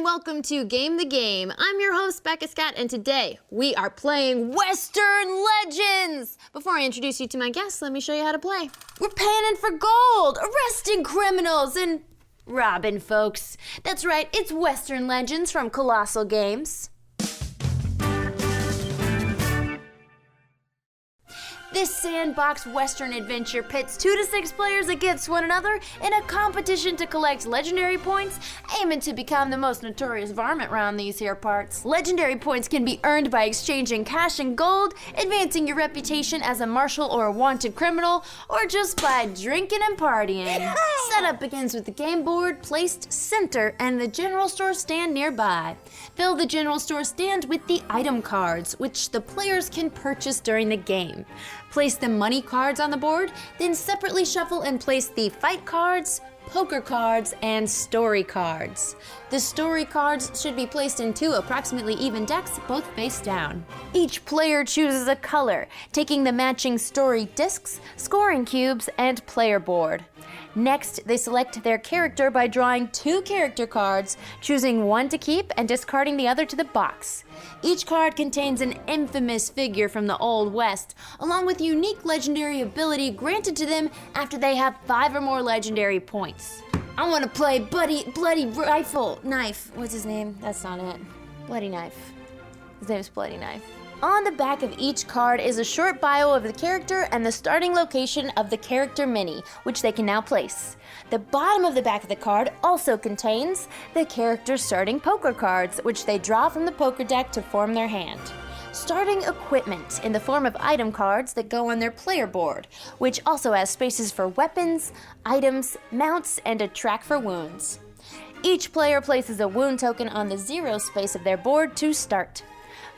welcome to Game the Game. I'm your host, Becca Scott, and today we are playing Western Legends. Before I introduce you to my guests, let me show you how to play. We're panning for gold, arresting criminals, and robbing folks. That's right, it's Western Legends from Colossal Games. This sandbox Western adventure pits 2 to 6 players against one another in a competition to collect legendary points, aiming to become the most notorious varmint round these here parts. Legendary points can be earned by exchanging cash and gold, advancing your reputation as a marshal or a wanted criminal, or just by drinking and partying. Setup begins with the game board placed center and the general store stand nearby. Fill the general store stand with the item cards, which the players can purchase during the game. Place the money cards on the board, then separately shuffle and place the fight cards, poker cards, and story cards. The story cards should be placed in 2 approximately even decks, both face down. Each player chooses a color, taking the matching story discs, scoring cubes, and player board. Next, they select their character by drawing 2 character cards, choosing one to keep and discarding the other to the box. Each card contains an infamous figure from the Old West, along with unique legendary ability granted to them after they have 5 or more legendary points. I want to play Bloody Rifle Knife. What's his name? That's not it. Bloody Knife. His name is Bloody Knife. On the back of each card is a short bio of the character and the starting location of the character mini, which they can now place. The bottom of the back of the card also contains the character's starting poker cards, which they draw from the poker deck to form their hand. Starting equipment in the form of item cards that go on their player board, which also has spaces for weapons, items, mounts, and a track for wounds. Each player places a wound token on the 0 space of their board to start.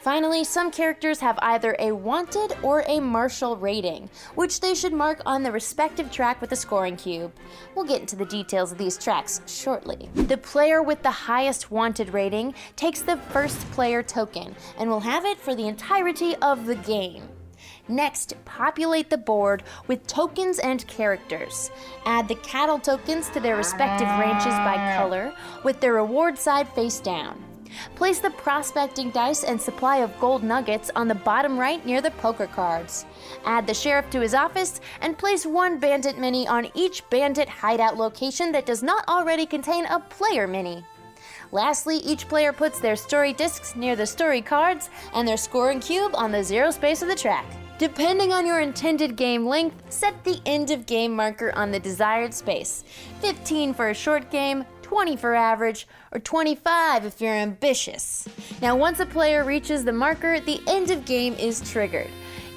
Finally, some characters have either a wanted or a marshal rating, which they should mark on the respective track with a scoring cube. We'll get into the details of these tracks shortly. The player with the highest wanted rating takes the first player token and will have it for the entirety of the game. Next, populate the board with tokens and characters. Add the cattle tokens to their respective ranches by color, with their reward side face down. Place the prospecting dice and supply of gold nuggets on the bottom right near the poker cards. Add the sheriff to his office and place 1 bandit mini on each bandit hideout location that does not already contain a player mini. Lastly, each player puts their story discs near the story cards and their scoring cube on the 0 space of the track. Depending on your intended game length, set the end of game marker on the desired space. 15 for a short game, 20 for average, or 25 if you're ambitious. Now, once a player reaches the marker, the end of game is triggered.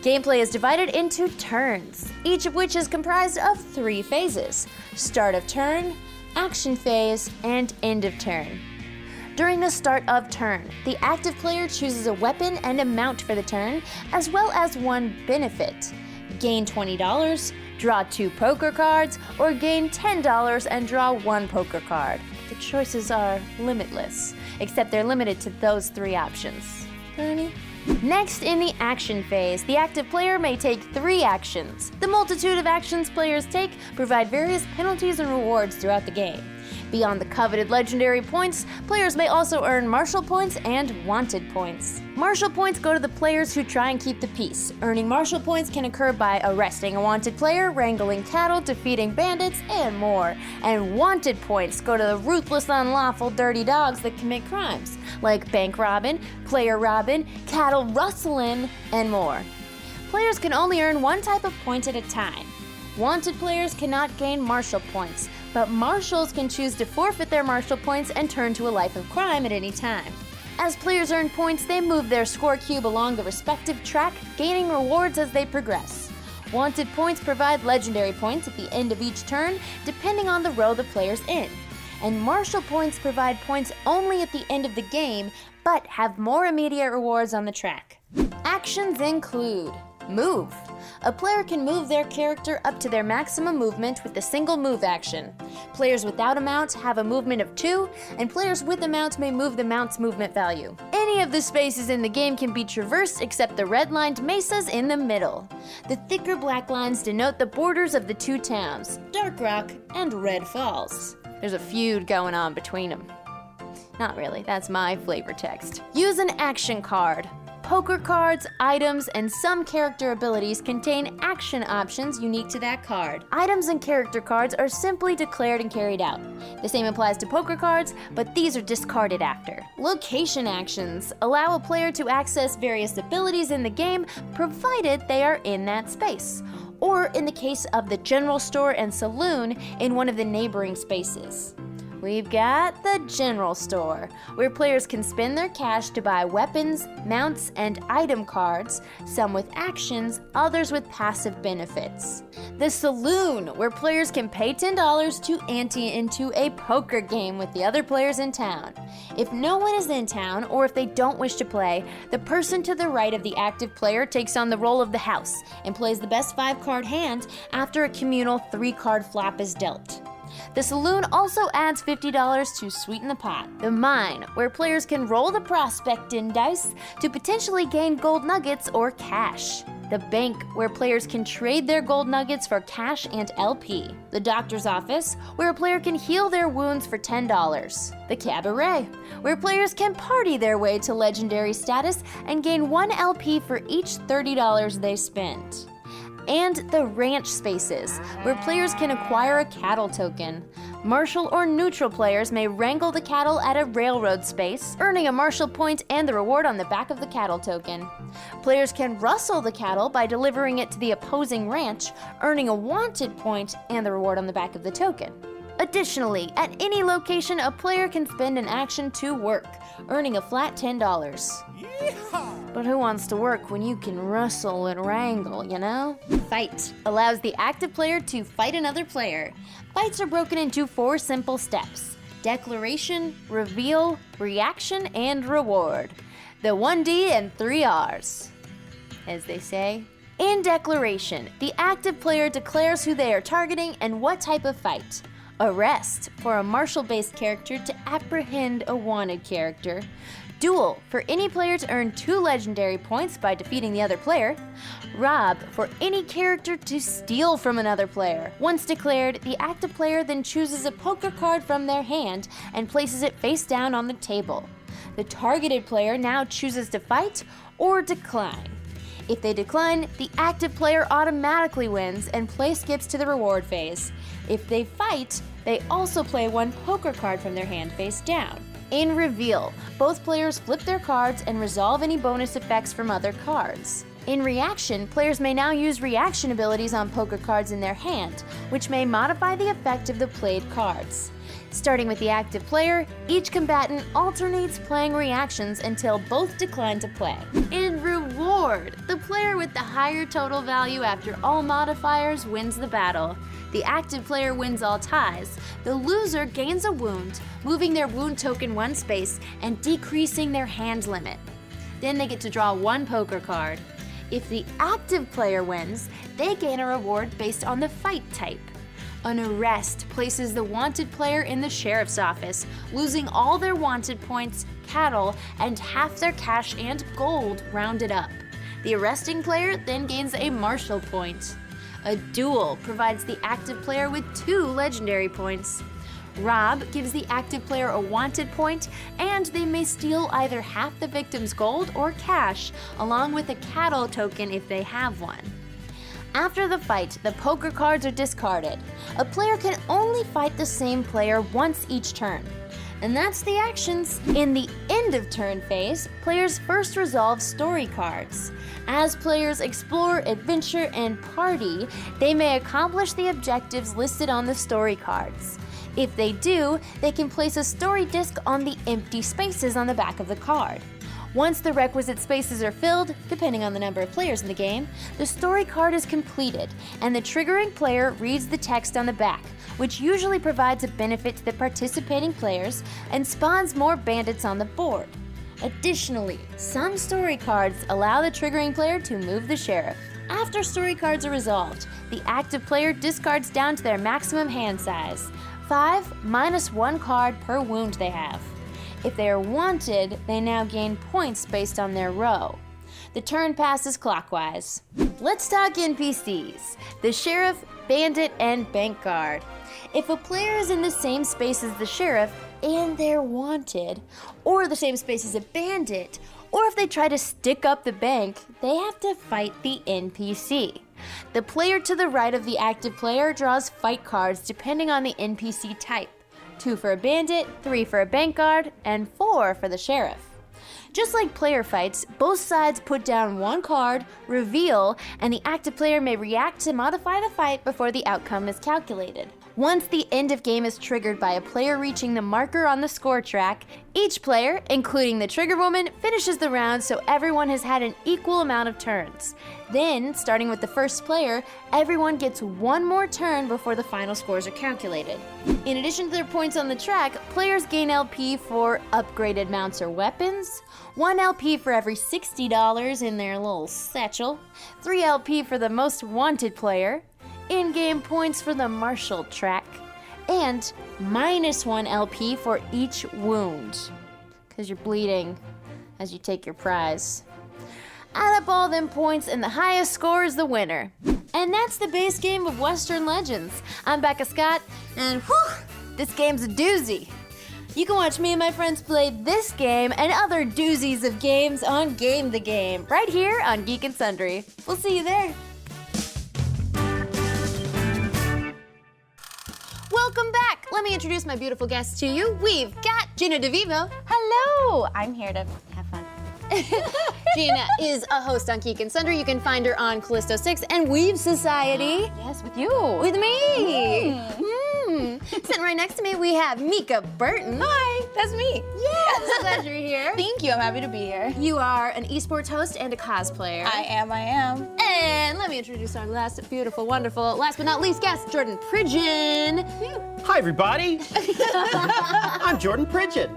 Gameplay is divided into turns, each of which is comprised of 3 phases: start of turn, action phase, and end of turn. During the start of turn, the active player chooses a weapon and a mount for the turn, as well as 1 benefit. Gain $20, draw 2 poker cards, or gain $10 and draw 1 poker card. The choices are limitless, except they're limited to those 3 options. Next, in the action phase, the active player may take 3 actions. The multitude of actions players take provide various penalties and rewards throughout the game. Beyond the coveted legendary points, players may also earn marshal points and wanted points. Marshal points go to the players who try and keep the peace. Earning marshal points can occur by arresting a wanted player, wrangling cattle, defeating bandits, and more. And wanted points go to the ruthless, unlawful, dirty dogs that commit crimes, like bank robbing, player robbing, cattle rustling, and more. Players can only earn 1 type of point at a time. Wanted players cannot gain marshal points, but marshals can choose to forfeit their marshal points and turn to a life of crime at any time. As players earn points, they move their score cube along the respective track, gaining rewards as they progress. Wanted points provide legendary points at the end of each turn, depending on the row the player's in. And marshal points provide points only at the end of the game, but have more immediate rewards on the track. Actions include move. A player can move their character up to their maximum movement with a single move action. Players without a mount have a movement of 2, and players with a mount may move the mount's movement value. Any of the spaces in the game can be traversed except the red-lined mesas in the middle. The thicker black lines denote the borders of the 2 towns, Dark Rock and Red Falls. There's a feud going on between them. Not really, that's my flavor text. Use an action card. Poker cards, items, and some character abilities contain action options unique to that card. Items and character cards are simply declared and carried out. The same applies to poker cards, but these are discarded after. Location actions allow a player to access various abilities in the game, provided they are in that space, or in the case of the general store and saloon, in one of the neighboring spaces. We've got the general store, where players can spend their cash to buy weapons, mounts, and item cards, some with actions, others with passive benefits. The saloon, where players can pay $10 to ante into a poker game with the other players in town. If no one is in town, or if they don't wish to play, the person to the right of the active player takes on the role of the house and plays the best 5-card hand after a communal 3-card flop is dealt. The saloon also adds $50 to sweeten the pot. The mine, where players can roll the prospecting dice to potentially gain gold nuggets or cash. The bank, where players can trade their gold nuggets for cash and LP. The doctor's office, where a player can heal their wounds for $10. The cabaret, where players can party their way to legendary status and gain 1 LP for each $30 they spend. And the ranch spaces, where players can acquire a cattle token. Martial or neutral players may wrangle the cattle at a railroad space, earning a martial point and the reward on the back of the cattle token. Players can rustle the cattle by delivering it to the opposing ranch, earning a wanted point and the reward on the back of the token. Additionally, at any location, a player can spend an action to work, earning a flat $10. Yeehaw! But who wants to work when you can rustle and wrangle, you know? Fight allows the active player to fight another player. Fights are broken into 4 simple steps: declaration, reveal, reaction, and reward. The 1D and 3 Rs, as they say. In declaration, the active player declares who they are targeting and what type of fight. Arrest, for a martial-based character to apprehend a wanted character. Duel, for any player to earn 2 legendary points by defeating the other player. Rob, for any character to steal from another player. Once declared, the active player then chooses a poker card from their hand and places it face down on the table. The targeted player now chooses to fight or decline. If they decline, the active player automatically wins and play skips to the reward phase. If they fight, they also play 1 poker card from their hand face down. In reveal, both players flip their cards and resolve any bonus effects from other cards. In reaction, players may now use reaction abilities on poker cards in their hand, which may modify the effect of the played cards. Starting with the active player, each combatant alternates playing reactions until both decline to play. In reward, the player with the higher total value after all modifiers wins the battle. The active player wins all ties. The loser gains a wound, moving their wound token 1 space and decreasing their hand limit. Then they get to draw 1 poker card. If the active player wins, they gain a reward based on the fight type. An arrest places the wanted player in the sheriff's office, losing all their wanted points, cattle, and half their cash and gold rounded up. The arresting player then gains a martial point. A duel provides the active player with 2 legendary points. Rob gives the active player a wanted point, and they may steal either half the victim's gold or cash, along with a cattle token if they have one. After the fight, the poker cards are discarded. A player can only fight the same player once each turn. And that's the actions. In the end of turn phase, players first resolve story cards. As players explore, adventure, and party, they may accomplish the objectives listed on the story cards. If they do, they can place a story disc on the empty spaces on the back of the card. Once the requisite spaces are filled, depending on the number of players in the game, the story card is completed, and the triggering player reads the text on the back, which usually provides a benefit to the participating players and spawns more bandits on the board. Additionally, some story cards allow the triggering player to move the sheriff. After story cards are resolved, the active player discards down to their maximum hand size, 5 minus 1 card per wound they have. If they are wanted, they now gain points based on their row. The turn passes clockwise. Let's talk NPCs. The sheriff, bandit, and bank guard. If a player is in the same space as the sheriff, and they're wanted, or the same space as a bandit, or if they try to stick up the bank, they have to fight the NPC. The player to the right of the active player draws fight cards depending on the NPC type. 2 for a bandit, 3 for a bank guard, and 4 for the sheriff. Just like player fights, both sides put down 1 card, reveal, and the active player may react to modify the fight before the outcome is calculated. Once the end of game is triggered by a player reaching the marker on the score track, each player, including the trigger woman, finishes the round so everyone has had an equal amount of turns. Then, starting with the first player, everyone gets 1 more turn before the final scores are calculated. In addition to their points on the track, players gain LP for upgraded mounts or weapons, 1 LP for every $60 in their little satchel, 3 LP for the most wanted player, in-game points for the martial track, and -1 LP for each wound, because you're bleeding as you take your prize. Add up all them points and the highest score is the winner. And that's the base game of Western Legends. I'm Becca Scott, and whew, this game's a doozy. You can watch me and my friends play this game and other doozies of games on Game the Game, right here on Geek and Sundry. We'll see you there. Welcome back. Let me introduce my beautiful guests to you. We've got Gina DeVivo. Hello! I'm here to have fun. Gina is a host on Geek and Sundry. You can find her on Callisto 6 and Weave Society. Yes, with you. With me. Sitting right next to me, we have Mika Burton. Hi, that's me. Yes, glad you're here. Thank you, I'm happy to be here. You are an esports host and a cosplayer. I am. And let me introduce our last beautiful, wonderful, last but not least guest, Jordan Pridgeon. Hi, everybody. I'm Jordan Pridgeon.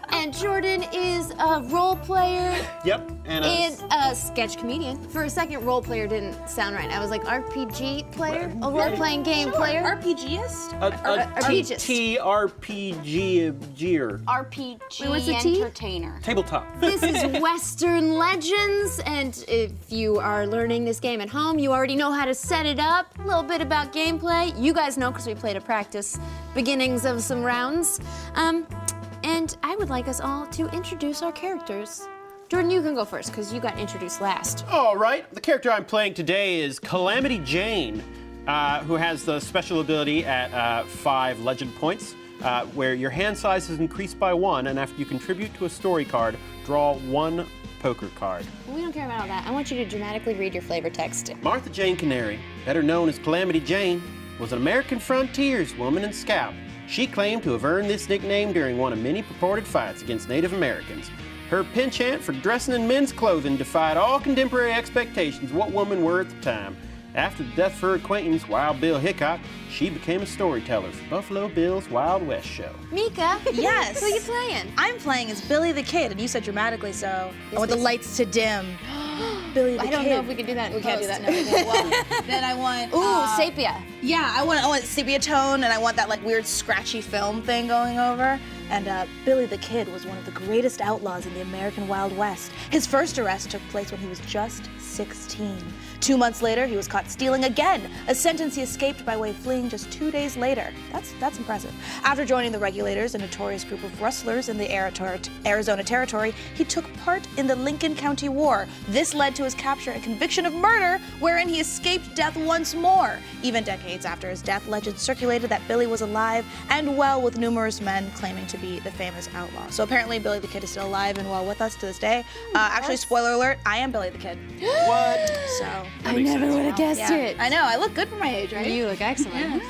And Jordan is a role player. Yep. And a sketch comedian. For a second, role player didn't sound right. I was like, RPG player? A role-playing game player? RPGist? RPGist. TRPG-er. RPG Wait, what's the T? entertainer. Tabletop. This is Western Legends, and if you are learning this game at home, you already know how to set it up. A little bit about gameplay. You guys know because we played a practice beginnings of some rounds. And I would like us all to introduce our characters. Jordan, you can go first because you got introduced last. All right. The character I'm playing today is Calamity Jane, who has the special ability at 5 legend points, where your hand size is increased by 1, and after you contribute to a story card, draw 1 poker card. We don't care about all that. I want you to dramatically read your flavor text. Martha Jane Canary, better known as Calamity Jane, was an American frontierswoman and scout. She claimed to have earned this nickname during one of many purported fights against Native Americans. Her penchant for dressing in men's clothing defied all contemporary expectations of what women were at the time. After the death of her acquaintance, Wild Bill Hickok, she became a storyteller for Buffalo Bill's Wild West show. Mika? Yes. Who are you playing? I'm playing as Billy the Kid, and you said dramatically so. I want the lights to dim. Billy the Kid. I don't know if we can do that. We can't do that. No, Well, then I want. Ooh, sepia. Yeah, I want sepia tone, and I want that like weird scratchy film thing going over. And Billy the Kid was one of the greatest outlaws in the American Wild West. His first arrest took place when he was just 16. 2 months later, he was caught stealing again, a sentence he escaped by way of fleeing just 2 days later. That's impressive. After joining the Regulators, a notorious group of rustlers in the Arizona Territory, he took part in the Lincoln County War. This led to his capture and conviction of murder, wherein he escaped death once more. Even decades after his death, legends circulated that Billy was alive and well, with numerous men claiming to be the famous outlaw. So apparently Billy the Kid is still alive and well with us to this day. Actually, spoiler alert, I am Billy the Kid. What? So I never would have guessed yeah. it. I know, I look good for my age, right? You look excellent.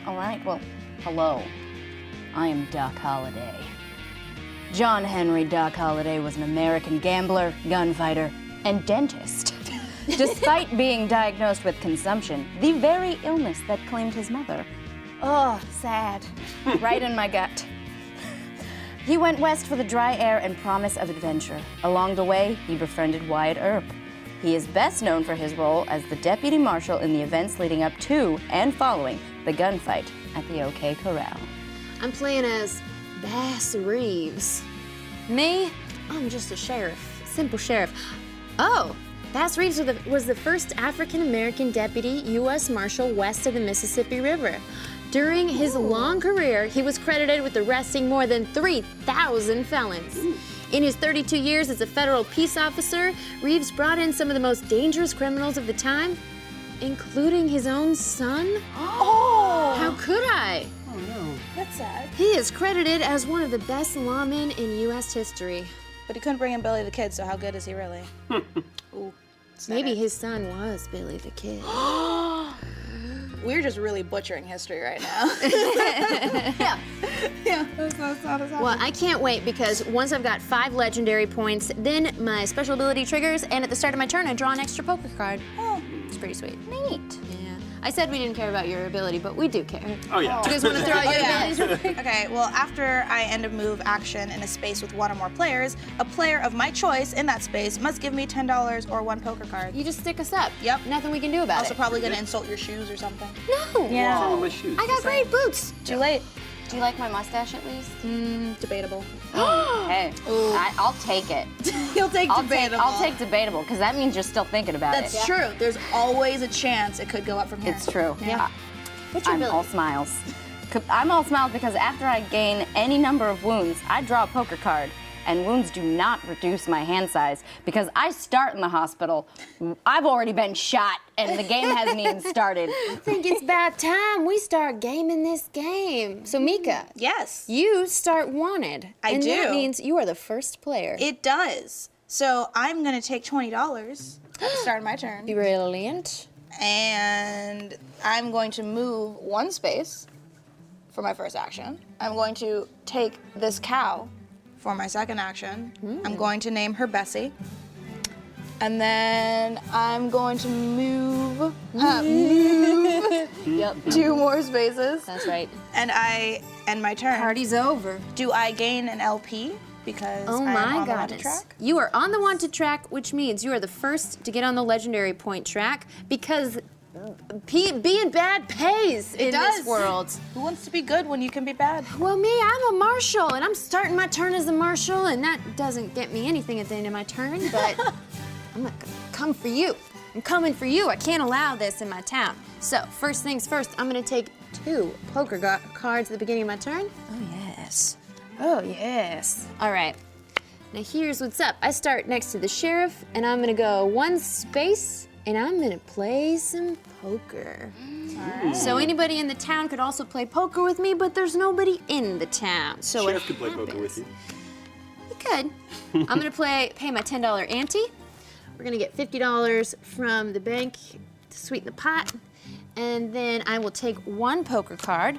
All right, well, hello. I am Doc Holliday. John Henry Doc Holliday was an American gambler, gunfighter, and dentist. Despite being diagnosed with consumption, the very illness that claimed his mother. Oh, sad. Right in my gut. He went west for the dry air and promise of adventure. Along the way, he befriended Wyatt Earp. He is best known for his role as the deputy marshal in the events leading up to and following the gunfight at the OK Corral. I'm playing as Bass Reeves. Me? I'm just a sheriff, simple sheriff. Oh, Bass Reeves was the first African-American deputy U.S. Marshal west of the Mississippi River. During his long career, he was credited with arresting more than 3,000 felons. In his 32 years as a federal peace officer, Reeves brought in some of the most dangerous criminals of the time, including his own son. Oh! How could I? That's sad. He is credited as one of the best lawmen in U.S. history. But he couldn't bring in Billy the Kid, so how good is he really? Ooh. Maybe his son was Billy the Kid. We're just really butchering history right now. Yeah, that's not as Well, I can't wait because once I've got 5 legendary points, then my special ability triggers, and at the start of my turn, I draw an extra poker card. Oh. It's pretty sweet. Neat. Yeah. I said we didn't care about your ability, but we do care. Oh, yeah. Do you guys want to throw out your abilities real quick? Okay, well, after I end a move action in a space with 1 or more players, a player of my choice in that space must give me $10 or 1 poker card. You just stick us up. Yep. Nothing we can do about Also it. probably gonna insult your shoes or something. No. Yeah. What's wrong with my shoes? I got great boots. Too late. Do you like my mustache at least? Debatable. Hey, I'll take it. You'll take I'll take debatable because that means you're still thinking about That's it. true. There's always a chance it could go up from here. It's true. Yeah. What's your I'm ability? all smiles. I'm all smiles because after I gain any number of wounds, I draw a poker card. And wounds do not reduce my hand size because I start in the hospital. I've already been shot and the game hasn't even started. I think it's about time we start gaming this game. So, Mika, Yes, you start wanted. I and do. that means you are the first player. it does. So I'm gonna take $20 at the start of my turn. Brilliant. And I'm going to move 1 space for my first action. I'm going to take this cow for my second action. I'm going to name her Bessie. And then I'm going to move Yep. 2 more spaces. That's right. And I end my turn. Party's over. Do I gain an LP because Oh I'm my on the wanted goodness. track? You are on the wanted track, which means you are the first to get on the legendary point track because being bad pays in does. this world. Who wants to be good when you can be bad? Well, me, I'm a marshal, and I'm starting my turn as a marshal, and that doesn't get me anything at the end of my turn, but I'm gonna come for you. I'm coming for you. I can't allow this in my town. So, first things first, I'm gonna take 2 poker cards at the beginning of my turn. Oh, yes. Oh, yes. All right. Now, here's what's up. I start next to the sheriff, and I'm gonna go 1 space, and I'm gonna play some poker. So anybody in the town could also play poker with me, but there's nobody in the town. So Sheriff what could play poker happens- with you. You could. I'm gonna pay my $10 ante. We're gonna get $50 from the bank to sweeten the pot, and then I will take 1 poker card.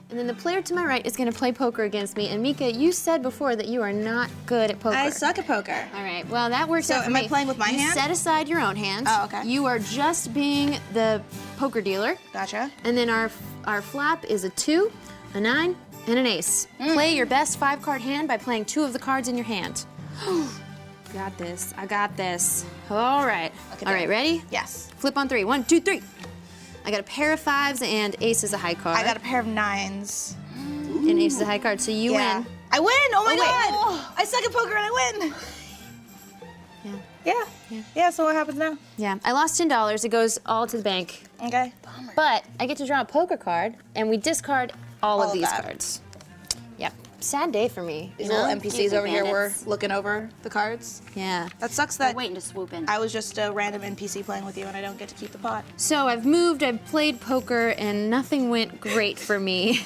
And then the player to my right is going to play poker against me. And Mika, you said before that you are not good at poker. I suck at poker. All right, well, that works out for am me. I playing with my you hand? set aside your own hand. Oh, okay. You are just being the poker dealer. Gotcha. And then our flop is a 2, a 9, and an ace. Play your best 5-card hand by playing 2 of the cards in your hand. Got this. I got this. All right. Okay, All right, ready? Yes. Flip on 3. 1, 2, 3. I got a pair of 5s and ace is a high card. I got a pair of 9s. And ace is a high card, so you Yeah. win. I win! Oh my wait. god! I suck at poker and I win! Yeah. Yeah, so what happens now? Yeah. I lost $10. It goes all to the bank. Okay. But I get to draw a poker card, and we discard all of of these that. cards. Yep. Sad day for me. These you know? little NPCs Easy over here were bandits. looking over the cards. Yeah. That sucks They're that waiting to swoop in. I was just a random NPC playing with you and I don't get to keep the pot. So I've moved, I've played poker, and nothing went great for me.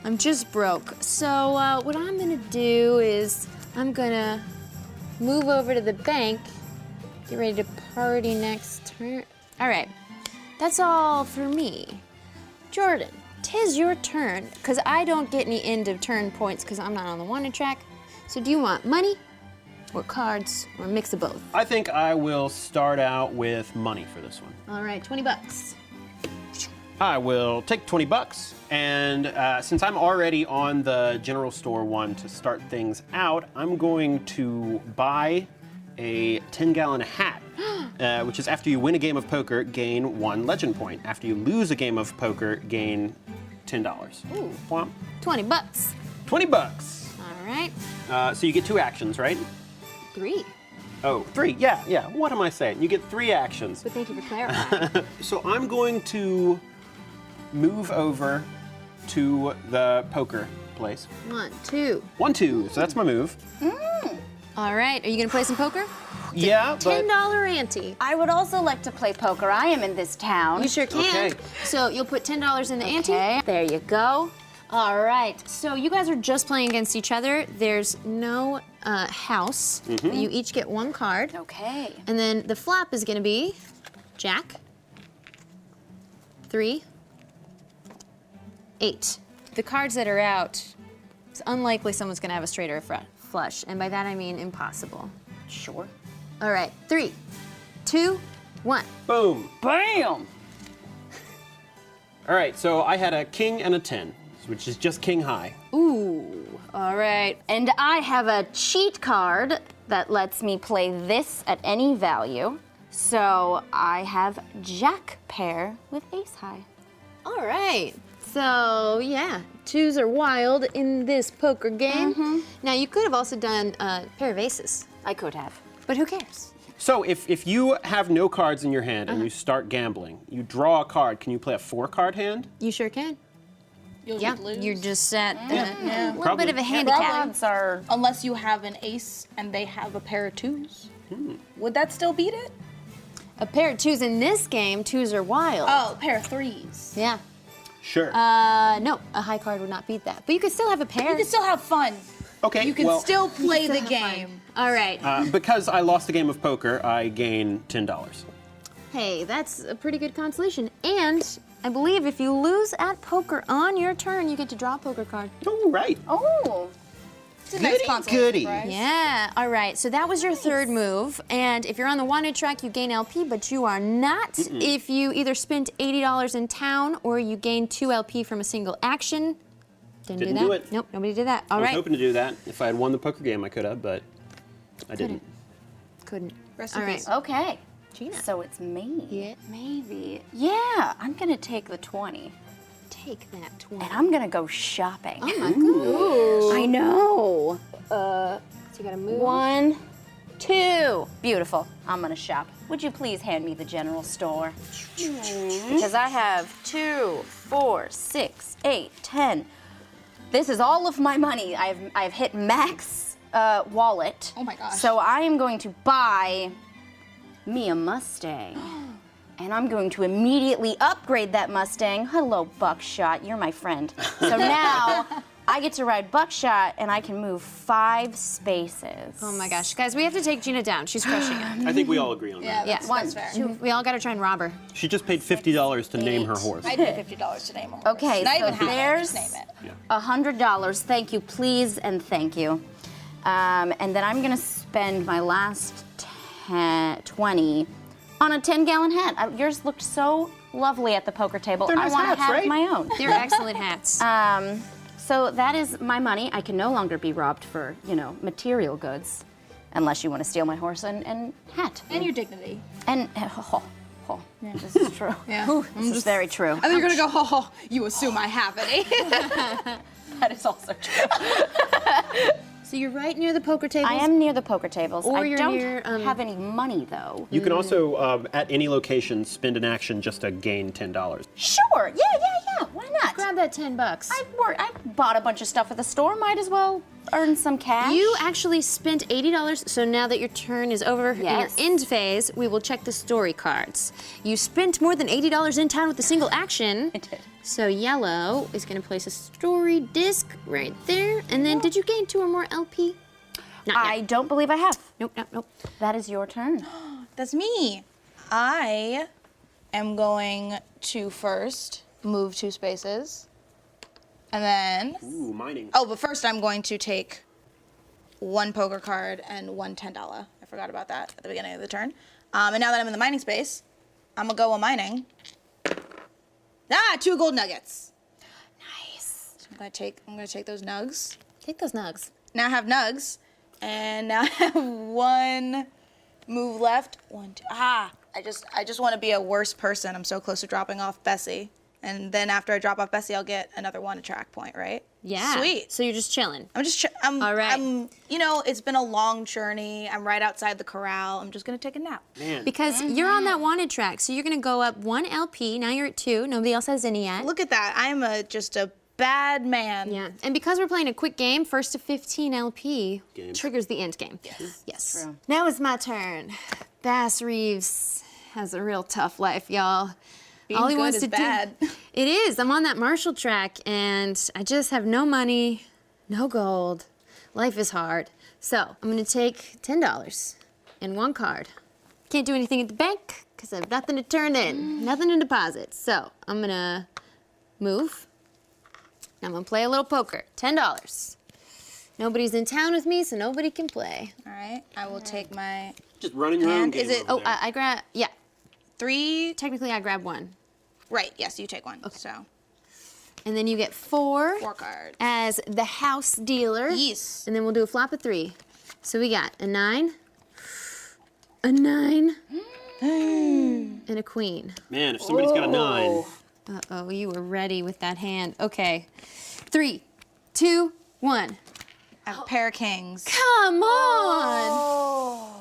I'm just broke. So what I'm gonna do is I'm gonna move over to the bank, get ready to party next turn. All right, that's all for me. Jordan, 'tis your turn, because I don't get any end of turn points because I'm not on the wanted track. So do you want money or cards or a mix of both? I think I will start out with money for this one. All right, $20. I will take $20, and since I'm already on the general store one to start things out, I'm going to buy a 10-gallon hat, which is after you win a game of poker, gain 1 legend point. After you lose a game of poker, gain $10. Ooh. Whomp. $20. $20. All right, So you get 2 actions, right? 3. Oh, 3. Yeah. What am I saying? You get 3 actions. But thank you for clarifying. So I'm going to move over to the poker place. 1, 2. 1, 2. So that's my move. All right, are you gonna play some poker? Yeah, but $10 ante. I would also like to play poker. I am in this town. You sure can. Okay. So you'll put $10 in the ante. Okay. There you go. All right. So you guys are just playing against each other. There's no house. You each get 1 card. Okay. And then the flop is going to be Jack, 3, 8. The cards that are out, it's unlikely someone's going to have a straight or a flush. And by that I mean impossible. Sure. All right. 3, 2, 1. boom. Bam! All right, so I had a king and a 10, which is just king high. Ooh. All right. And I have a cheat card that lets me play this at any value. So I have Jack pair with ace high. All right. So, yeah, 2s are wild in this poker game. Now, you could have also done a pair of aces, I could have. but who cares? So if you have no cards in your hand and you start gambling, you draw a card, can you play a 4-card hand? You sure can. You'll Yeah, just lose. you're just at a little Probably. bit of a Yeah, handicap. probably. Odds are Unless you have an ace and they have a pair of 2s. Would that still beat it? A pair of 2s in this game, 2s are wild. Oh, pair of 3s. Yeah. Sure. No, a high card would not beat that. But you could still have a pair. You can still have fun. okay, You can well, still play the have fun. game. All right. because I lost the game of poker, I gain $10. Hey, that's a pretty good consolation. And I believe if you lose at poker on your turn, you get to draw a poker card. Oh, right. Oh. It's a nice Goody, consolation goody. prize. Yeah. All right. So that was your third move. And if you're on the wanted track, you gain LP, but you are not if you either spent $80 in town or you gain 2 LP from a single action. Didn't do it. Nope, nobody did that. All I was right. hoping to do that. If I had won the poker game, I could have, but I didn't. Couldn't. Rest in All right. peace. Okay. Gina. So it's me. Yeah. Maybe. Yeah, I'm gonna take the 20. Take that 20. And I'm gonna go shopping. Oh my goodness. I know. So you gotta move. 1, 2. Beautiful. I'm gonna shop. Would you please hand me the general store? Because I have 2, 4, 6, 8, 10. This is all of my money. I've hit max wallet. Oh my gosh. So I am going to buy me a Mustang. And I'm going to immediately upgrade that Mustang. Hello, Buckshot. You're my friend. So now I get to ride Buckshot and I can move 5 spaces. Oh my gosh. Guys, we have to take Gina down. She's crushing it. I think we all agree on Yeah, that. that's, One, that's fair. 2. We all gotta try and rob her. She just paid $50 to name her horse. I paid $50 to name a horse. Okay, Not so even half, there's just name it. $100. Thank you, please, and thank you. And then I'm gonna spend my last 20 on a 10-gallon hat. Yours looked so lovely at the poker table. They're nice I want hats, to have right? my own. They're excellent hats. So that is my money. I can no longer be robbed for, material goods, unless you want to steal my horse and hat. And your dignity. And this is true. Yeah. This is very true. I think you're gonna go, oh, you assume I have any. That is also true. So you're right near the poker tables? I am near the poker tables. Or I you're don't near, have any money though. You can also, at any location, spend an action just to gain $10. Sure. Yeah. Why not? Grab that $10. I bought a bunch of stuff at the store. Might as well earn some cash. You actually spent $80, so now that your turn is over Yes. in your end phase, we will check the story cards. You spent more than $80 in town with a single action. I did. So yellow is going to place a story disc right there. And then did you gain 2 or more LP? Not I yet. don't believe I have. Nope. That is your turn. That's me. I am going to first move 2 spaces. And then, Ooh, mining. but first I'm going to take 1 poker card and 1 $10. I forgot about that at the beginning of the turn. And now that I'm in the mining space, I'm gonna go on mining. 2 gold nuggets. Nice. So I'm gonna take those nugs. Take those nugs. Now I have nugs, and now I have 1 move left. 1, 2. I just want to be a worse person. I'm so close to dropping off Bessie And then after I drop off Bessie, I'll get another one attract point, right? Yeah. Sweet. So you're just chilling. I'm just, I'm, All right. you know, it's been a long journey. I'm right outside the corral. I'm just gonna take a nap. Man. Because you're on that wanted track, so you're gonna go up 1 LP. Now you're at 2. Nobody else has any yet. Look at that. I'm just a bad man. Yeah. And because we're playing a quick game, first to 15 LP Game. triggers the end game. Yes. True. Now it's my turn. Bass Reeves has a real tough life, y'all. Being All he good wants is to bad. do. It is. I'm on that Marshall track, and I just have no money, no gold. Life is hard. So I'm gonna take $10 and 1 card. Can't do anything at the bank because I have nothing to turn in, nothing to deposit. So I'm gonna move. I'm gonna play a little poker. $10. Nobody's in town with me, so nobody can play. All right. I will take my Just running your own And game is it- over Oh, there. I grab. Yeah, 3. technically I grab 1, Right. Yes, you take 1. So and then you get 4 4 cards. as the house dealer. Yes. And then we'll do a flop of 3. So we got a 9, a 9, and a queen. Man, if somebody's got a 9. Uh-oh, you were ready with that hand. Okay. 3, 2, 1. I have a pair of kings. Come on!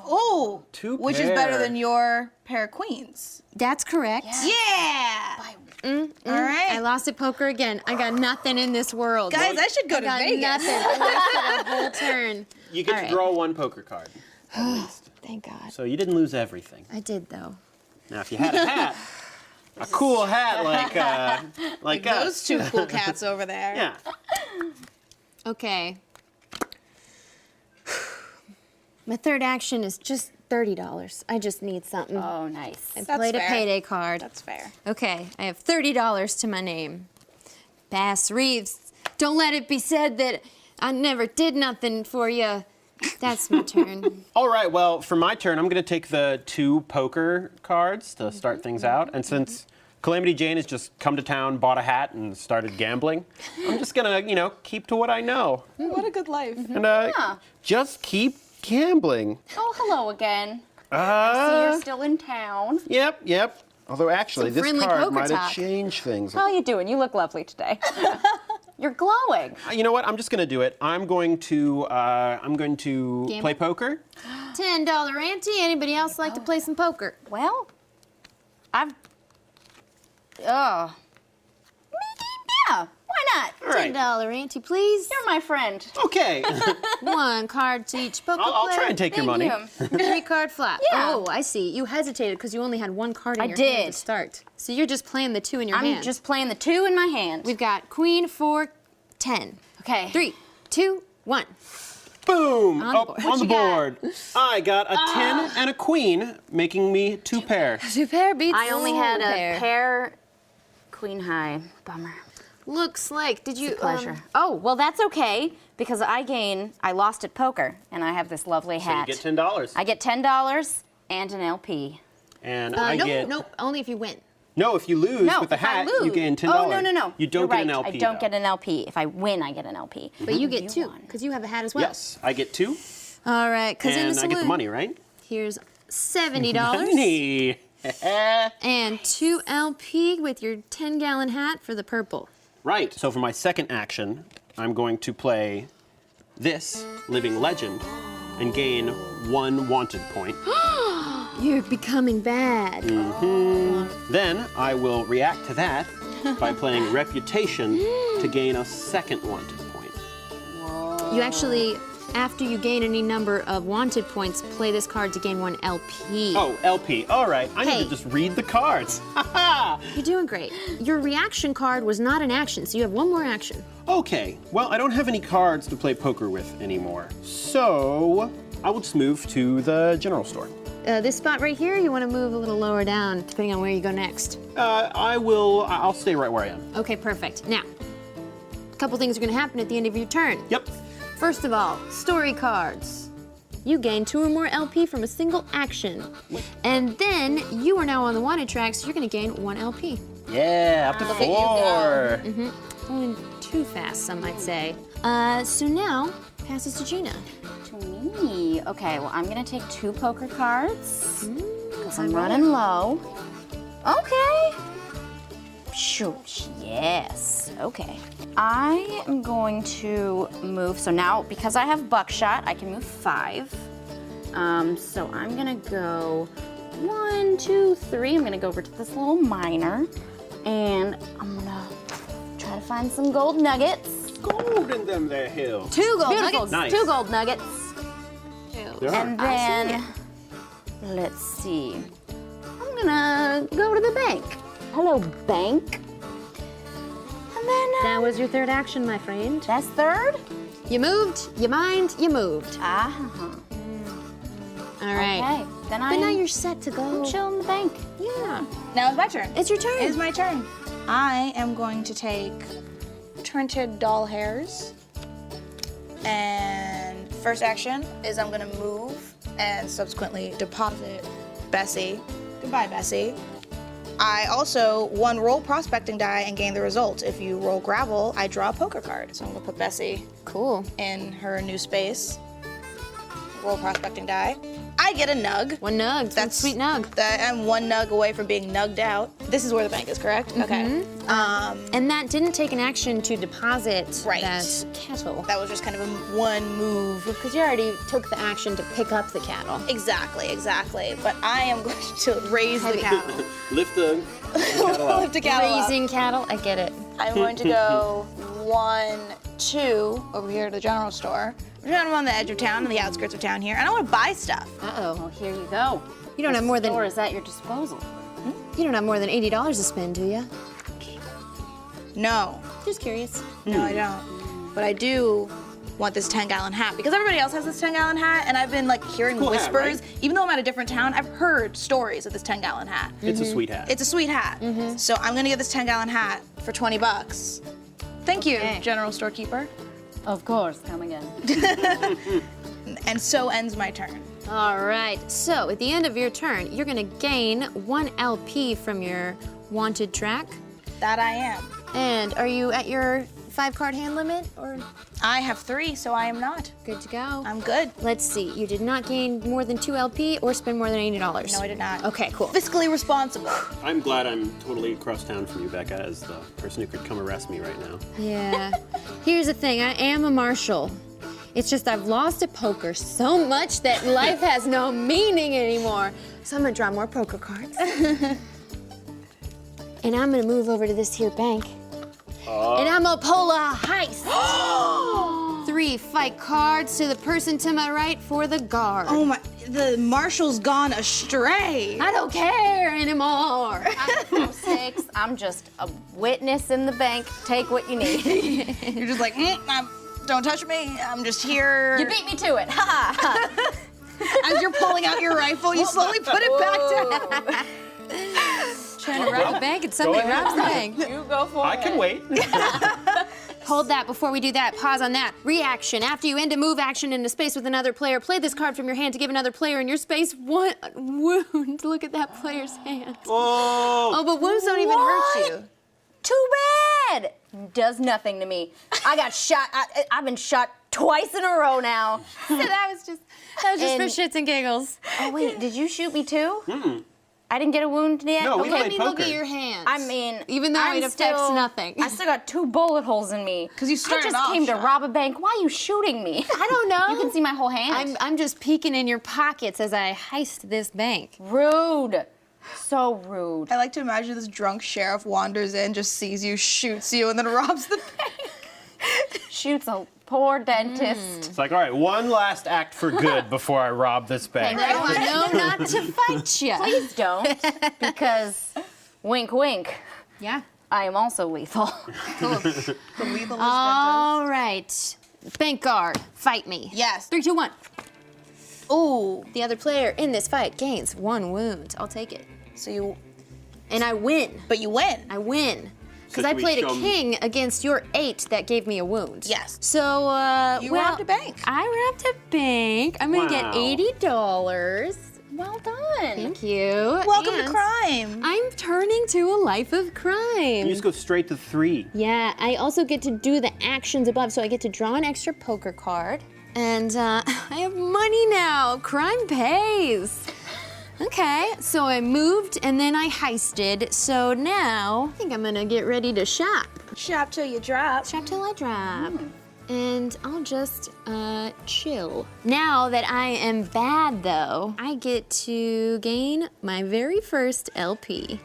Oh, 2 which is better pair. than your pair of queens. That's correct. Yeah. All right. I lost at poker again. I got nothing in this world. Guys, I should go to got Vegas. nothing. I wasted a whole turn. You get All to right. draw 1 poker card, at least. Thank God. So you didn't lose everything. I did, though. Now, if you had a hat, a cool hat like us. Those 2 cool cats over there. Yeah. Okay. My third action is just $30. I just need something. Oh, nice. I That's played fair. a payday card. That's fair. Okay, I have $30 to my name. Bass Reeves. Don't let it be said that I never did nothing for you. That's my turn. All right, well, for my turn, I'm going to take the 2 poker cards to start things out. And since Calamity Jane has just come to town, bought a hat, and started gambling, I'm just going to, keep to what I know. What a good life. And just keep gambling. Oh, hello again. See, you're still in town. Yep. Although, actually, Some this friendly card poker might have talk. changed things. How you doing? You look lovely today. You're glowing. You know what? I'm just going to do it. I'm going to Gamble? play poker. $10 ante. Anybody else like to play some poker? Well, I've. Yeah, why not? All right. $10 ante, please. You're my friend. Okay. 1 card to each poker I'll player. try and take your money. Thank you. 3 card flop. Yeah. Oh, I see. You hesitated because you only had 1 card in I your hand did. to start. So you're just playing the 2 in your I'm hand. just playing the 2 in my hand. We've got queen, 4, 10. Okay. 3, 2, 1. Boom! On the Up board. on What the you got? board. I got a 10 and a queen, making me 2 pair. 2 pair beats I only had a pair. pair queen high. Bummer. Looks like. Did you? Pleasure. Oh, well, that's okay because I lost at poker and I have this lovely So you hat. get $10. I get $10 and an LP. And I get... nope. Only if you win. No, if you lose No, with the if I hat, you lose- gain $10. Oh, no. You don't You're get right. an LP, I don't though. get an LP. If I win, I get an LP. But you get 2 won. because you have a hat as well. Yes, I get 2, All right. Because in the and saloon, I get the money, right? here's $70 Money. and 2 LP with your 10-gallon hat for the purple. Right. So for my second action, I'm going to play this Living Legend and gain 1 wanted point. You're becoming bad. Then I will react to that by playing Reputation to gain a 2nd wanted point. You actually, after you gain any number of wanted points, play this card to gain 1 LP. Oh, LP. All right. I need Hey. to just read the cards. Ha You're doing great. Your reaction card was not an action, so you have 1 more action. Okay. Well, I don't have any cards to play poker with anymore. So I will just move to the general store. This spot right here, you want to move a little lower down, depending on where you go next. I'll stay right where I am. Okay, perfect. Now, a couple things are going to happen at the end of your turn. Yep. First of all, story cards. You gain 2 or more LP from a single action. And then you are now on the wanted track, so you're going to gain 1 LP. Yeah, up to 4. Going too fast, some might say. So now, passes to Gina. To me. Okay, well, I'm going to take 2 poker cards because I'm running low. Okay. Shoot, yes. Okay. I am going to move. So now, because I have buckshot, I can move 5. So I'm gonna go 1, 2, 3. I'm gonna go over to this little miner, and I'm gonna try to find some gold nuggets. Gold in them there hills. 2 gold Beautiful. nuggets. Nice. 2 gold nuggets. There are. And then, let's see. I'm gonna go to the bank. Hello, bank. And then, That was your 3rd action, my friend. that's 3rd? You moved, you mined, you moved. Uh-huh. All right. Okay, then But now I'm you're set to go. chill in the bank. Yeah. Now it's my turn. It's your turn. It is my turn. I am going to take Trinted Doll Hairs. And first action is I'm gonna move and subsequently deposit Bessie. Goodbye, Bessie. I also, 1 roll prospecting die and gain the result. If you roll gravel, I draw a poker card. So I'm gonna put Bessie Cool. in her new space. Roll prospecting die. I get a nug. 1 nug. That's sweet nug. I'm 1 nug away from being nugged out. This is where the bank is, correct? Okay. And that didn't take an action to deposit Right. that cattle. That was just kind of a 1 move. Because you already took the action to pick up the cattle. Exactly. But I am going to raise the cattle. Lift the cattle up. Lift the cattle up. Raising cattle, I get it. I'm going to go 1, 2 over here to the general store. I'm on the edge of town, on the outskirts of town here, and I want to buy stuff. Uh-oh. Well, here you go. You don't have more than Or is at your disposal? you don't have more than $80 to spend, do you? No, Just curious. no, I don't. But I do want this 10-gallon hat because everybody else has this 10-gallon hat, and I've been like hearing Cool hat, whispers. right? Even though I'm at a different town, I've heard stories of this 10-gallon hat. It's a sweet hat. It's a sweet hat. So I'm gonna get this 10-gallon hat for $20. Thank you, Okay. general storekeeper. Of course, come again. And so ends my turn. All right. So at the end of your turn, you're gonna gain 1 LP from your wanted track. That I am. And are you at your 5-card hand limit, or I have 3, so I am not. good to go? I'm good. Let's see. You did not gain more than 2 LP or spend more than $80. No, I did not. Okay, cool. Fiscally responsible. I'm glad I'm totally across town from you, Becca, as the person who could come arrest me right now. Yeah. Here's the thing. I am a marshal. It's just I've lost at poker so much that life has no meaning anymore. So I'm gonna draw more poker cards. And I'm gonna move over to this here bank. And I'm gonna pull a heist. 3 fight cards to the person to my right for the guard. Oh my, the marshal's gone astray. I don't care anymore. I'm 6. I'm just a witness in the bank. Take what you need. You're just like, don't touch me. I'm just here. You beat me to it. Ha ha. As you're pulling out your rifle, you slowly put it back down. Trying to rob a bank and somebody ahead. robs the bank. You go for I it. can wait. Hold that before we do that. Pause on that. Reaction. After you end a move action into space with another player, play this card from your hand to give another player in your space 1 wound. Look at that player's hand. Oh, Oh, but wounds don't even hurt you. Too bad. Does nothing to me. I got shot. I've been shot twice in a row now. that was just for And- shits and giggles. Oh wait, did you shoot me too? I didn't get a wound yet. No, we okay. played Let me look poker. at your hands. I mean, even though I'm it affects still- nothing. I still got 2 bullet holes in me. 'Cause you started I just off came to shot. rob a bank. Why are you shooting me? I don't know. You can see my whole hand. I'm just peeking in your pockets as I heist this bank. rude. So rude. I like to imagine this drunk sheriff wanders in, just sees you, shoots you, and then robs the bank. Shoots a poor dentist. it's like, all right, one last act for good before I rob this bank. No, I know not to fight you. Please don't, because wink, wink. Yeah. I am also lethal. The lethal All right. Bank guard, fight me. Yes. 3, 2, 1. Ooh. The other player in this fight gains 1 wound. I'll take it. So you, And I win. but you win. I win. Because So I should we played show a 'em- king against your 8 that gave me a wound. Yes. So, You well, robbed a bank. I robbed a bank. I'm gonna get Wow. $80. Well done. Thank you. Welcome to And crime. I'm turning to a life of crime. You just go straight to 3. Yeah, I also get to do the actions above, so I get to draw an extra poker card. And I have money now. Crime pays. Okay, so I moved and then I heisted. So now I think I'm gonna get ready to shop. Shop till you drop. Shop till I drop. And I'll just chill. Now that I am bad though, I get to gain my very first LP.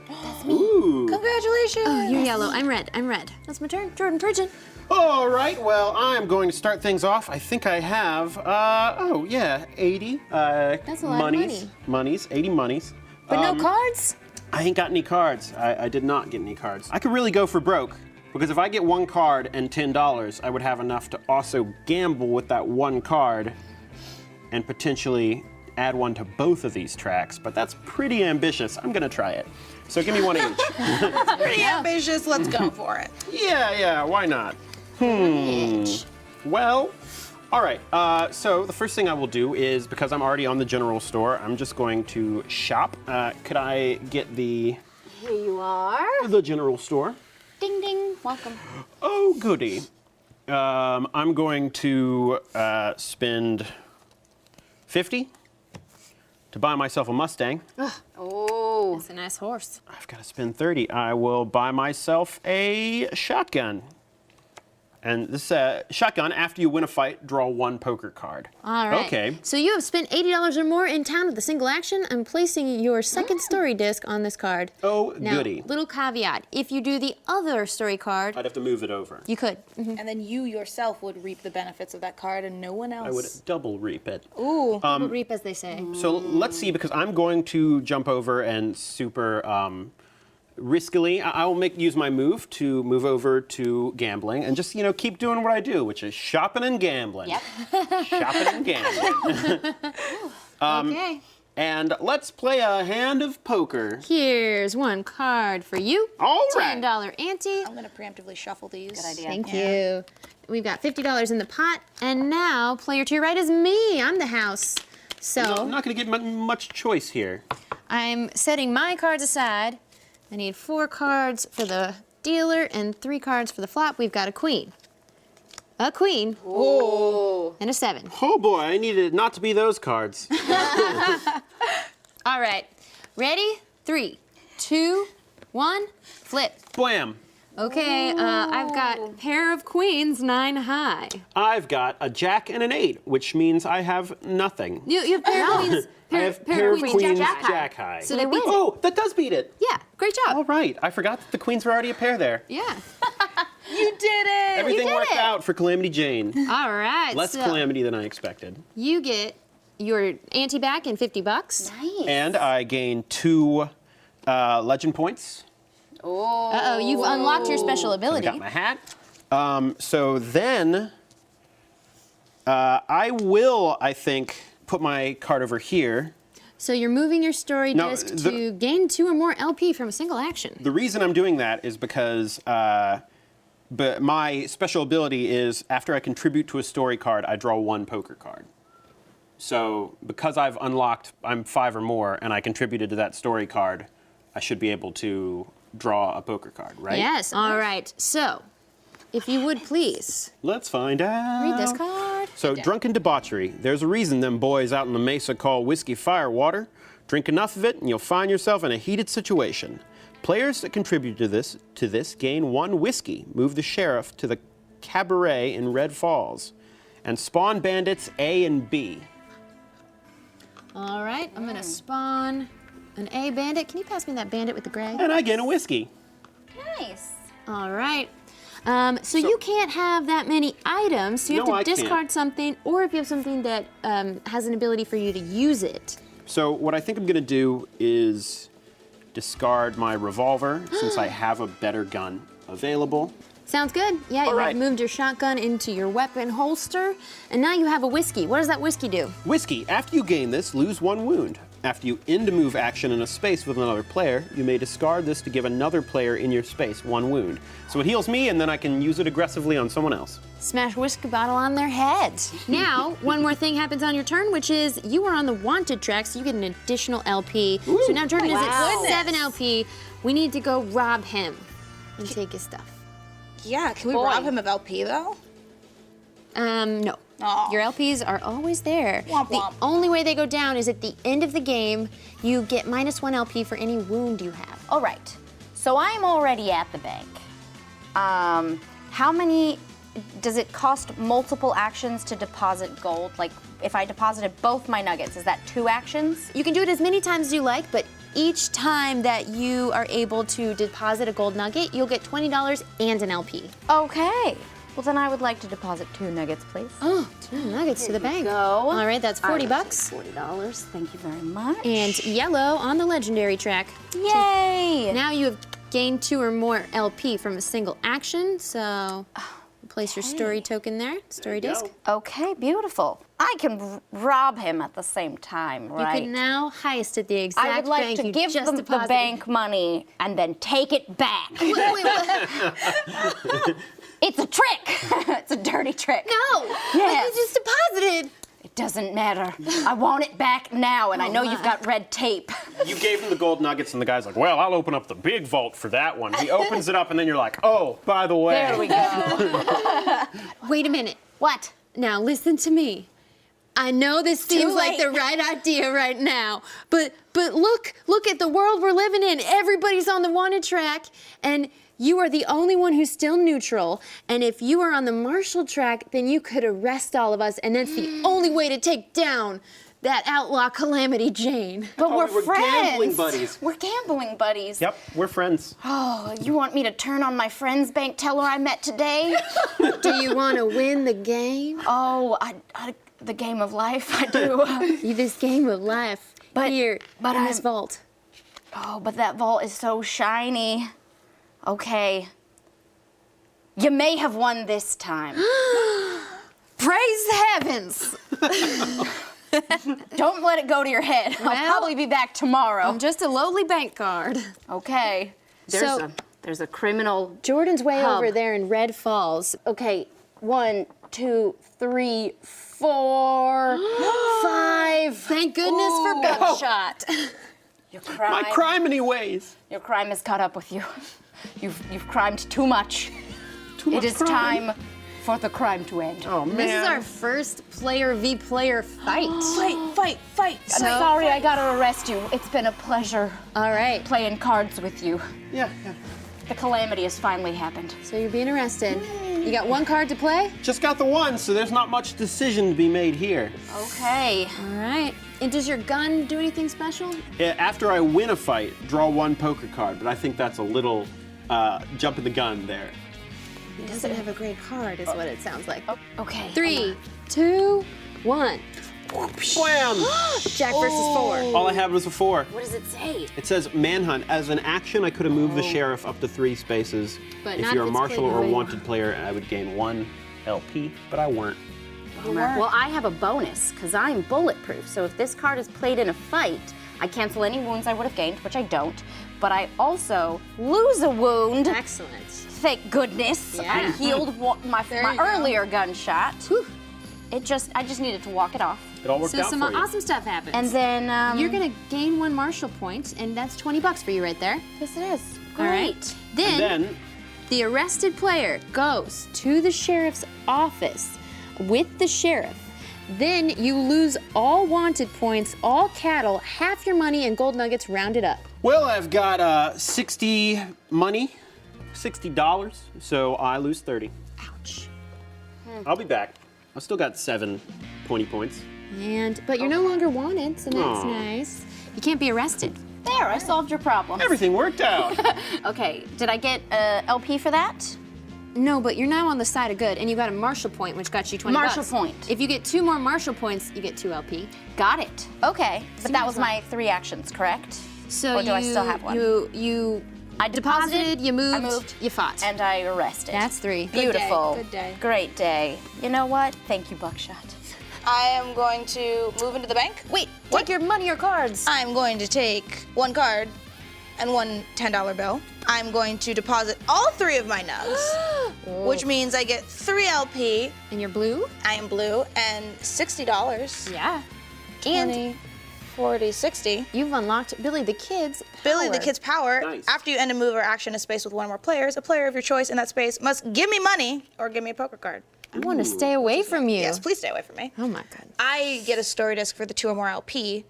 Ooh. Congratulations. Oh, you're yellow. I'm red. I'm red. That's my turn. Jordan Pridgeon. All right, well, I'm going to start things off. I think I have, 80. That's a lot of money. Monies, 80 monies. But no cards? I ain't got any cards. I did not get any cards. I could really go for broke, because if I get one card and $10, I would have enough to also gamble with that one card and potentially add one to both of these tracks, but that's pretty ambitious. I'm gonna try it. So give me one each. Pretty ambitious. Let's go for it. Yeah, why not? Well, all right. So the first thing I will do is, because I'm already on the general store, I'm just going to shop. Could I get the Here you are. general store? Ding ding. Welcome. Oh, goody. I'm going to spend 50 to buy myself a Mustang. Oh, that's a nice horse. I've got to spend 30. I will buy myself a shotgun. And this shotgun, after you win a fight, draw one poker card. All right. Okay. So you have spent $80 or more in town with a single action. I'm placing your second story disc on this card. Oh, Now, goody. little caveat. If you do the other story card, I'd have to move it over. you could. And then you yourself would reap the benefits of that card and no one else. I would double reap it. Ooh, double reap, as they say. So let's see, because I'm going to jump over and super riskily, I will use my move to move over to gambling and just, keep doing what I do, which is shopping and gambling. Yep. Shopping and gambling. Okay. And let's play a hand of poker. Here's one card for you. All right. $10 ante. I'm gonna preemptively shuffle these. Good idea. Thank you. We've got $50 in the pot, and now player to your right is me. I'm the house. So I'm not going to get much choice here. I'm setting my cards aside. I need 4 cards for the dealer and 3 cards for the flop. We've got a queen, and a 7. Oh boy, I needed it not to be those cards. All right, ready? 3, 2, 1, flip. Blam. Okay, I've got pair of queens, 9 high. I've got a jack and an 8, which means I have nothing. You have pair of queens. I have pair of queens, jack high. So they beat it. Oh, that does beat it. Yeah, great job. All right, I forgot that the queens were already a pair there. Yeah. You did it! Everything did worked it. out for Calamity Jane. All right. Less so calamity than I expected. You get your ante back and $50. Nice. And I gain 2 legend points. Uh-oh, you've unlocked your special I ability. got my hat. So then I will, I think, put my card over here. So you're moving your story No, disc to gain 2 or more LP from a single action. The reason I'm doing that is because but my special ability is after I contribute to a story card, I draw 1 poker card. So because I've unlocked, I'm 5 or more, and I contributed to that story card, I should be able to draw a poker card, right? Yes. All right. So, if you would please Let's find out. read this card. So, drunken debauchery. There's a reason them boys out in the mesa call whiskey firewater. Drink enough of it and you'll find yourself in a heated situation. Players that contribute to this gain 1 whiskey, move the sheriff to the cabaret in Red Falls, and spawn bandits A and B. All right. I'm gonna spawn an A bandit. Can you pass me that bandit with the gray? And I gain a whiskey. Nice. All right. So you can't have that many items. So you No, I have to can't. discard something, or if you have something that has an ability for you to use it. So what I think I'm gonna do is discard my revolver since I have a better gun available. Sounds good. Yeah, All you right. have moved your shotgun into your weapon holster, and now you have a whiskey. What does that whiskey do? Whiskey. After you gain this, lose 1 wound. After you end a move action in a space with another player, you may discard this to give another player in your space 1 wound. So it heals me, and then I can use it aggressively on someone else. Smash whiskey bottle on their head. Now, one more thing happens on your turn, which is you are on the wanted track, so you get an additional LP. So now Jordan is at 7 LP. We need to go rob him and take his stuff. Yeah, can we Boy. rob him of LP though? No. Aw. Your LPs are always there. Womp The womp. only way they go down is at the end of the game. You get -1 LP for any wound you have. All right. So I'm already at the bank. How many? Does it cost multiple actions to deposit gold? Like, if I deposited both my nuggets, is that 2 actions? You can do it as many times as you like, but each time that you are able to deposit a gold nugget, you'll get $20 and an LP. Okay. Well, then I would like to deposit 2 nuggets, please. Oh, 2 nuggets to the bank. go. All right, that's $40 I will bucks. take $40. Thank you very much. And yellow on the legendary track. Yay! Now you have gained 2 or more LP from a single action, so place your story token there, story disc. Okay, beautiful. I can rob him at the same time, right? You can now heist at the exact I would like bank to you give just them the deposited. bank money and then take it back. Wait, what? It's a trick. It's a dirty trick. No! Yes. But you just deposited! It doesn't matter. I want it back now, and I know you've got red tape. You gave him the gold nuggets, and the guy's like, well, I'll open up the big vault for that one. He opens it up, and then you're like, oh, by the way. There we go. Wait a minute. What? Now listen to me. I know this seems like late. the right idea right now, but look at the world we're living in. Everybody's on the wanted track, and you are the only one who's still neutral. And if you are on the Marshall track, then you could arrest all of us, and that's the only way to take down that outlaw Calamity Jane. But thought we're we were friends. gambling buddies. We're gambling buddies. Yep, we're friends. Oh, you want me to turn on my friend's bank teller I met today? Do you want to win the game? Oh, the game of life, I do. This game of life But- here but in this I'm- vault. Oh, but that vault is so shiny. Okay. You may have won this time. Praise the heavens! Don't let it go to your head. I'll Well- probably be back tomorrow. I'm just a lowly bank guard. Okay. There's a criminal. Jordan's way Hub. over there in Red Falls. Okay, 1, 2, 3, 4, 5. Thank goodness for Ooh. Buckshot. Your crime. My criminy ways. Your crime has caught up with you. You've crimed too much. Too much It is crime. time for the crime to end. Oh, man. This is our first player v player fight. Fight. I'm sorry I gotta arrest you. It's been a pleasure All right. playing cards with you. Yeah. The calamity has finally happened. So you're being arrested. You got 1 card to play? Just got the one, so there's not much decision to be made here. Okay. All right. And does your gun do anything special? Yeah, after I win a fight, draw 1 poker card, but I think that's a little jump in the gun there. He doesn't have a great card, is what it sounds like. Okay. 3, 2, 1. Blam! Jack versus 4. All I had was a 4. What does it say? It says manhunt. As an action, I could have moved the sheriff up to 3 spaces. But if not you're if a it's marshal played or by- wanted player, I would gain 1 LP, but I weren't. Well, I have a bonus because I'm bulletproof. So if this card is played in a fight, I cancel any wounds I would have gained, which I don't. But I also lose a wound. Excellent. Thank goodness. Yeah. I healed my you go. earlier gunshot. I just needed to walk it off. It all worked So out some for you. awesome stuff happens. And then you're gonna gain 1 Marshall point, and that's $20 for you right there. Yes, it is. All right. Great. Then, Then, the arrested player goes to the sheriff's office with the sheriff. Then you lose all wanted points, all cattle, half your money, and gold nuggets rounded up. well, I've got 60 money, $60, so I lose 30. Ouch. I'll be back. I've still got 7 pointy points. But you're no longer wanted, so that's Aw. nice. You can't be arrested. There, I solved your problem. Everything worked out. Okay, did I get a LP for that? No, but you're now on the side of good, and you got a Marshall point, which got you $20. Marshall point. If you get 2 more Marshall points, you get 2 LP. Got it. Okay, but that was Seems my 3 actions, correct? So Or do I still have one? You I deposited, you moved, I moved, you fought. and I arrested. That's 3. Beautiful. Good day. Great day. You know what? Thank you, Buckshot. I am going to move into the bank. Wait, take your money or cards. I'm going to take 1 card and 1 $10 bill. I'm going to deposit all 3 of my nugs, which means I get 3 LP. And you're blue? I am blue and $60. Yeah. 20, 40, 60. You've unlocked Billy the Kid's Billy the power. Kid's power. Nice. After you end a move or action in a space with 1 or more players, a player of your choice in that space must give me money or give me a poker card. I want to stay away from you. Yes, please stay away from me. Oh my God. I get a story disc for the 2 or more LP.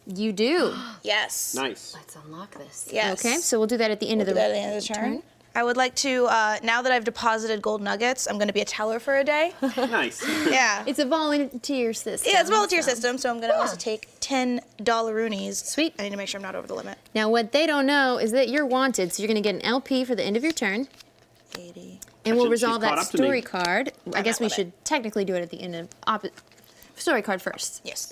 You do. Yes. Nice. Let's unlock this. Yes. Okay, so we'll do that at the end of Do that at the end of the turn. I would like to, now that I've deposited gold nuggets, I'm going to be a teller for a day. Nice. Yeah. It's a volunteer system. Yeah, it's a volunteer system, so I'm going to also take $10 roonies. Sweet. I need to make sure I'm not over the limit. Now, what they don't know is that you're wanted, so you're going to get an LP for the end of your turn, 80. and we'll Actually, she's resolve caught that up to me. story card. I guess we limit. should technically do it at the end of story card first. Yes.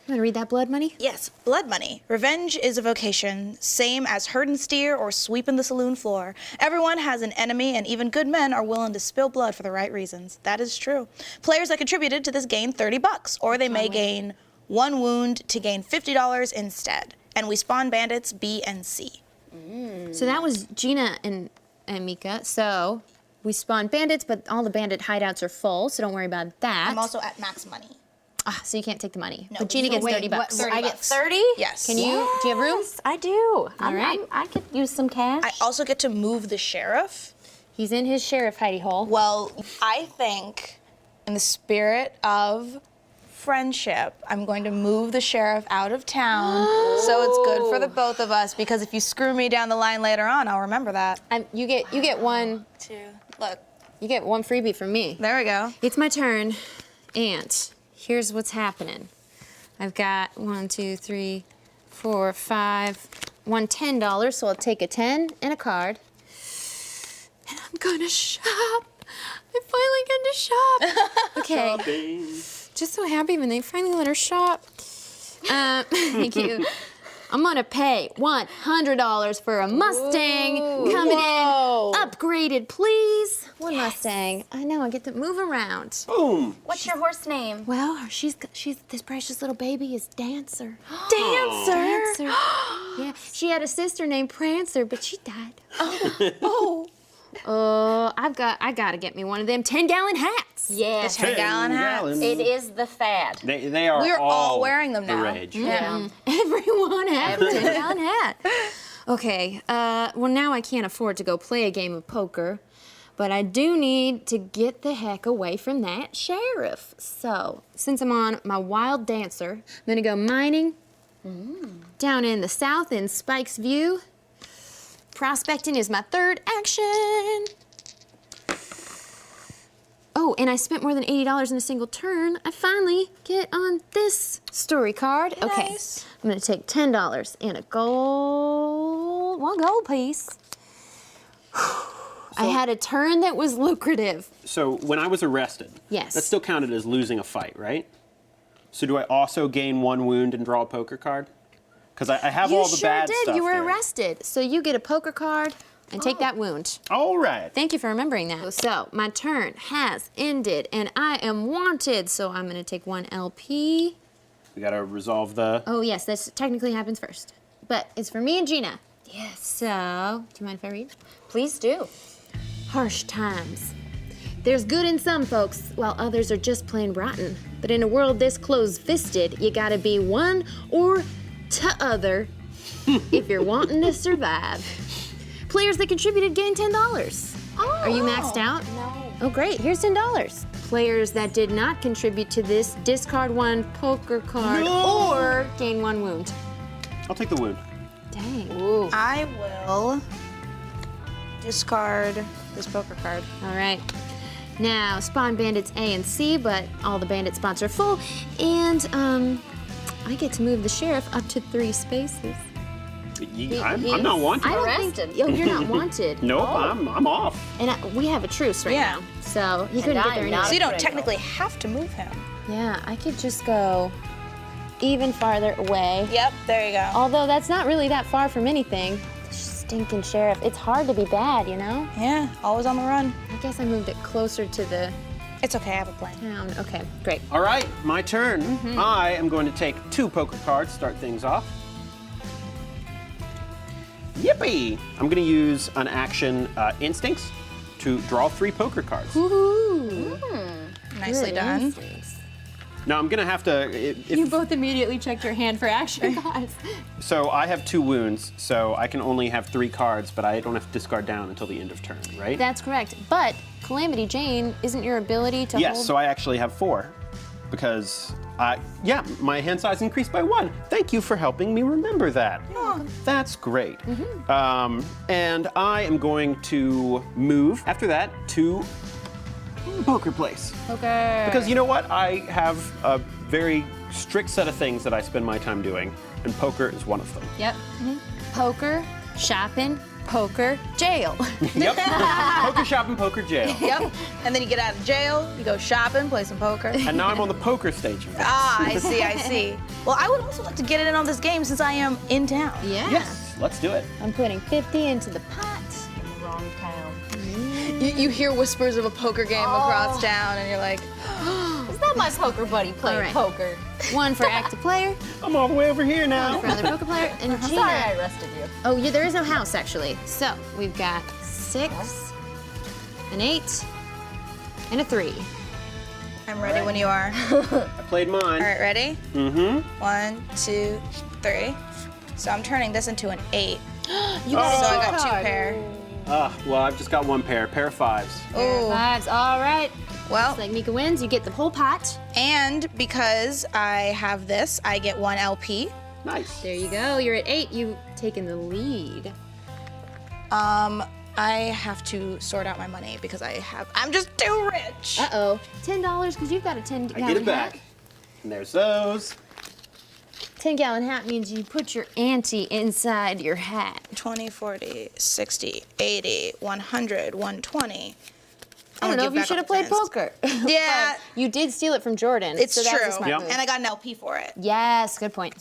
You want to read that blood money? Yes, blood money. Revenge is a vocation, same as herding steer or sweeping the saloon floor. Everyone has an enemy, and even good men are willing to spill blood for the right reasons. That is true. Players that contributed to this gain $30, or they may gain 1 wound to gain $50 instead. And we spawn bandits B and C. So that was Gina and Mika. So we spawned bandits, but all the bandit hideouts are full, so don't worry about that. I'm also at max money. So you can't take the money. No, but Gina so gets wait, $30. what- 30 I get bucks. 30? Yes. Can you? Do you have room? Yes, I do. All right. I could use some cash. I also get to move the sheriff. He's in his sheriff hidey hole. Well, I think in the spirit of friendship, I'm going to move the sheriff out of town so it's good for the both of us, because if you screw me down the line later on, I'll remember that. You get one. Look, You get one freebie from me. there we go. It's my turn, and here's what's happening. I've got 1, 2, 3, 4, 5, one $10, so I'll take a 10 and a card. And I'm gonna shop. I finally get to shop. Okay. Just so happy when they finally let her shop. Thank you. I'm gonna pay $100 for a Mustang coming in, upgraded, please. One Mustang. I know. I get to move around. Boom. What's your horse name? Well, she's this precious little baby is Dancer. Dancer! Dancer. Yeah, she had a sister named Prancer, but she died. Oh, I gotta get me one of them 10-gallon hats. Yes. 10-gallon hats. gallons. It is the fad. They are We're all wearing them the now. rage. Yeah. Everyone has a 10-gallon hat. Okay, well now I can't afford to go play a game of poker, but I do need to get the heck away from that sheriff. So, since I'm on my wild dancer, I'm gonna go mining down in the south in Spike's View. Prospecting is my third action. Oh, and I spent more than $80 in a single turn. I finally get on this story card. Okay, Nice. I'm gonna take $10 and a one gold piece. I had a turn that was lucrative. So when I was arrested, Yes. that still counted as losing a fight, right? So do I also gain 1 wound and draw a poker card? Because I have all the bad stuff. You were there. arrested, so you get a poker card and take that wound. All right. Thank you for remembering that. So my turn has ended, and I am wanted. So I'm gonna take 1 LP. We gotta resolve the. Oh yes, this technically happens first, but it's for me and Gina. Yes. So, do you mind if I read? Please do. Harsh times. There's good in some folks, while others are just plain rotten. But in a world this close-fisted, you gotta be one or t'other if you're wanting to survive. Players that contributed gain $10. Are you maxed out? No. Oh, great. Here's $10. Players that did not contribute to this discard 1 poker card or gain 1 wound. I'll take the wound. Dang. I will discard this poker card. All right. Now, spawn bandits A and C, but all the bandit spots are full, and I get to move the sheriff up to 3 spaces. I'm not wanted. I don't Arrested. think. Oh, you're not wanted. Nope, I'm off. And we have a truce right Yeah. now, so he couldn't I get there am anyway. not So you don't critical. technically have to move him. Yeah, I could just go even farther away. Yep, there you go. Although that's not really that far from anything. The stinking sheriff. It's hard to be bad, you know? Yeah, always on the run. I guess I moved it closer to the It's okay, I have a plan. town. Okay, great. All right, my turn. I am going to take 2 poker cards to start things off. Yippee! I'm going to use an action Instincts to draw 3 poker cards. Woohoo! Nicely Good done. instincts. Now I'm going to have to. You both immediately checked your hand for action cards. So I have 2 wounds, so I can only have 3 cards, but I don't have to discard down until the end of turn, right? That's correct. But Calamity Jane, isn't your ability to Yes, hold? so I actually have 4 because my hand size increased by 1. Thank you for helping me remember that. That's great. And I am going to move after that to poker place. Poker. Because you know what? I have a very strict set of things that I spend my time doing, and poker is one of them. Yep. Poker, shopping, poker, jail. Yep. Poker shop and poker jail. Yep. And then you get out of jail, you go shopping, play some poker. And now I'm on the poker stage of this. Ah, I see, I see. Well, I would also like to get in on this game since I am in town. Yeah. Yes, let's do it. I'm putting 50 into the pot. Wrong town. You hear whispers of a poker game across town, and you're like, Is that my poker buddy playing All right. poker? 1 for active player, I'm all the way over here 1 now. for other poker player, and Sorry I Gina. arrested you. Oh, yeah, there is no house actually. So we've got 6, an 8, and a 3. I'm ready when you are. I played mine. All right, ready? Mm-hmm. 1, 2, 3. So I'm turning this into an 8. You So I got 2 pair. Well, I've just got 1 pair. Pair of 5s. Ooh. 5s. All right. Well, Looks like Mika wins. You get the whole pot. and because I have this, I get 1 LP. Nice. There you go. You're at 8. You've taken the lead. I have to sort out my money because I'm just too rich. Uh-oh. $10 because you've got a 10 I gallon get it back. hat. And there's those. 10 gallon hat means you put your ante inside your hat. 20, 40, 60, 80, 100, 120. I don't know if you should have played poker. Yeah, You did steal it from Jordan. it's so that was a true. smart Yep. move. And I got an LP for it. Yes, good point.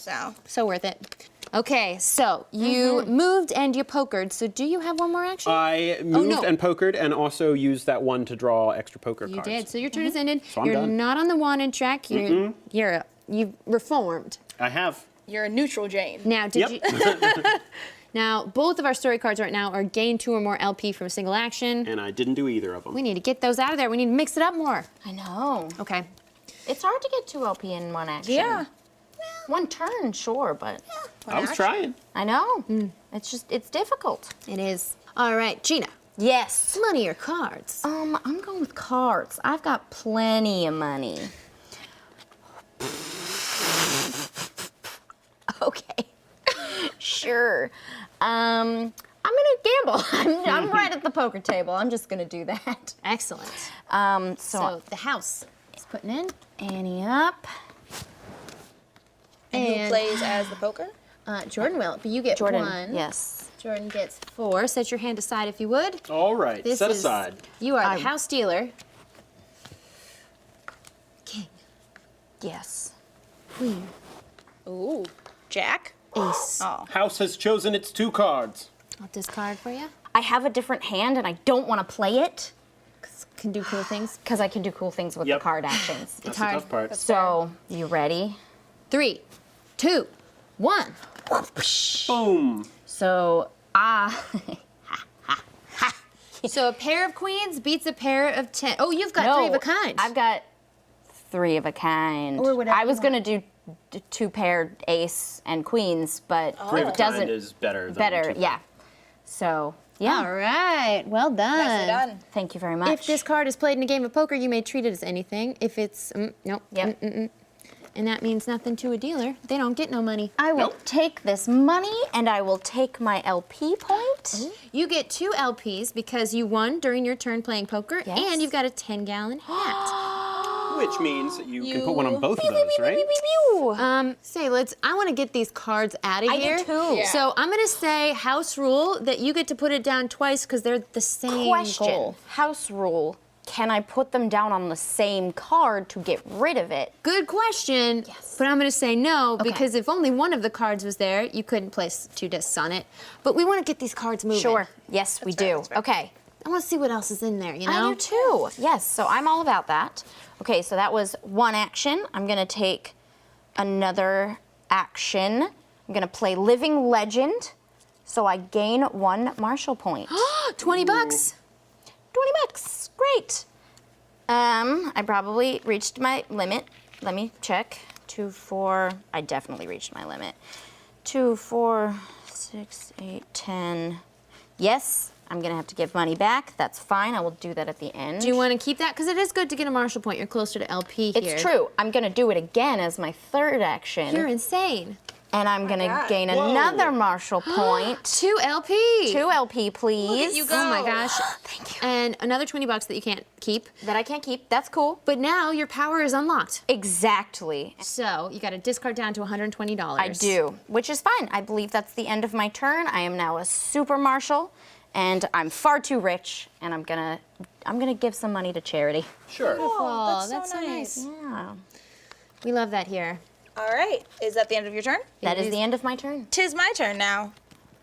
So worth it. Okay, so you moved and you pokered. So do you have one more action? I moved no. and pokered and also used that 1 to draw extra poker you cards. did. So your turn is ended. So I'm You're done. not on the wanted track. You've reformed. I have. you're a neutral Jane. Now, did Yep. you? Now, both of our story cards right now are gain 2 or more LP from a single action. And I didn't do either of them. We need to get those out of there. We need to mix it up more. I know. Okay. It's hard to get 2 LP in 1 action. Yeah. 1 turn, sure, but I was trying. I know. It's difficult. It is. All right, Gina. Yes. Money or cards? I'm going with cards. I've got plenty of money. Okay. Sure. I'm gonna gamble. I'm right at the poker table. I'm just gonna do that. Excellent. So So the house is putting in. Annie up. And who And- plays as the poker? Jordan will, but you get Jordan. 1. Yes. Jordan gets 4. Set your hand aside if you would. All right. This Set is- aside. You are I- the house dealer. King, Yes. queen, Ooh. Jack? ace. Oh. House has chosen its 2 cards. I'll discard for you. I have a different hand and I don't want to play it Can do cool things. because I can do cool things with Yep. the card actions. That's hard. the tough part. So, you ready? 3, 2, 1. Boom. So, So a pair of queens beats a pair of 10. Oh, you've got no, 3 of a kind. I've got 3 of a kind. Or whatever I was you gonna do 2 paired ace and queens, but Three of a it doesn't. kind is better than better, 2. yeah. So, yeah. All right. Well done. Nicely done. Thank you very much. If this card is played in a game of poker, you may treat it as anything. If it's nope. Yep. And that means nothing to a dealer. They don't get no money. I will Nope. take this money and I will take my LP point. You get 2 LPs because you won during your turn playing poker, Yes. and you've got a 10-gallon hat. Which means that you can put one on both of those, right? I want to get these cards out of I do here. too. Yeah. So I'm gonna say house rule that you get to put it down twice because they're the same Question. goal. House rule. Can I put them down on the same card to get rid of it? Good question. Yes. But I'm going to say no because if only one of the cards was there, you couldn't place 2 discs on it. But we want to get these cards moving. Sure. Yes, we do. Okay. I want to see what else is in there, you know? I do too. Yes, so I'm all about that. Okay, so that was 1 action. I'm gonna take another action. I'm gonna play Living Legend, so I gain 1 Marshall point. $20. 20 bucks, great. I probably reached my limit. Let me check. 2, 4, I definitely reached my limit. 2, 4, 6, 8, 10. Yes, I'm gonna have to give money back. That's fine, I will do that at the end. Do you want to keep that? Because it is good to get a Marshall point. You're closer to LP here. It's true. I'm gonna do it again as my third action. You're insane. And I'm gonna gain another Marshall point. 2 LP. 2 LP, please. you go. Oh my gosh. Thank you. And another $20 that you can't keep. That I can't keep. That's cool. But now your power is unlocked. Exactly. So you got to discard down to $120. I do, which is fine. I believe that's the end of my turn. I am now a super marshal, and I'm far too rich, and I'm gonna give some money to charity. Sure. Oh, that's so nice. Yeah. We love that here. All right. Is that the end of your turn? That is the end of my turn. Tis my turn now.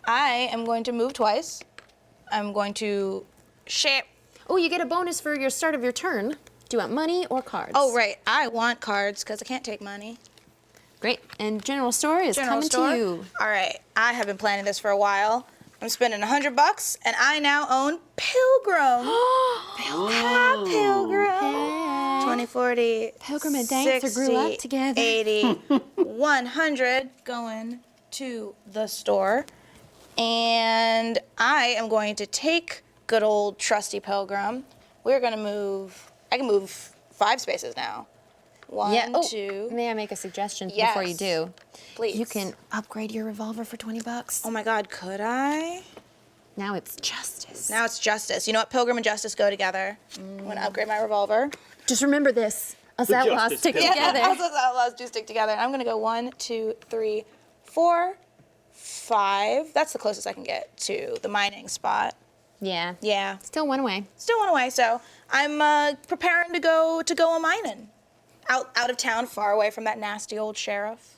I am going to move twice. I'm going to share. Oh, you get a bonus for your start of your turn. Do you want money or cards? Oh, right. I want cards because I can't take money. Great. And General Store is General coming store. to you. All right. I have been planning this for a while. I'm spending $100, and I now own Pilgrim. Pilgrim. 20, 40, Pilgrim and Dancer grew up 60, together. 80, 100 going to the store. And I am going to take good old trusty Pilgrim. We're going to move, I can move 5 spaces now. 1, 2. May I make a suggestion Yes. before you do? Please. You can upgrade your revolver for $20. Oh my God, could I? Now it's justice. Now it's Justice. You know what? Pilgrim and Justice go together. I'm going to upgrade my revolver. Just remember this. Us The outlaws Justice stick Pilgrim. together. Us outlaws do stick together. I'm going to go 1, 2, 3, 4, 5. That's the closest I can get to the mining spot. Yeah. Yeah. Still one away. Still one away, so I'm preparing to go a mining. Out of town, far away from that nasty old sheriff.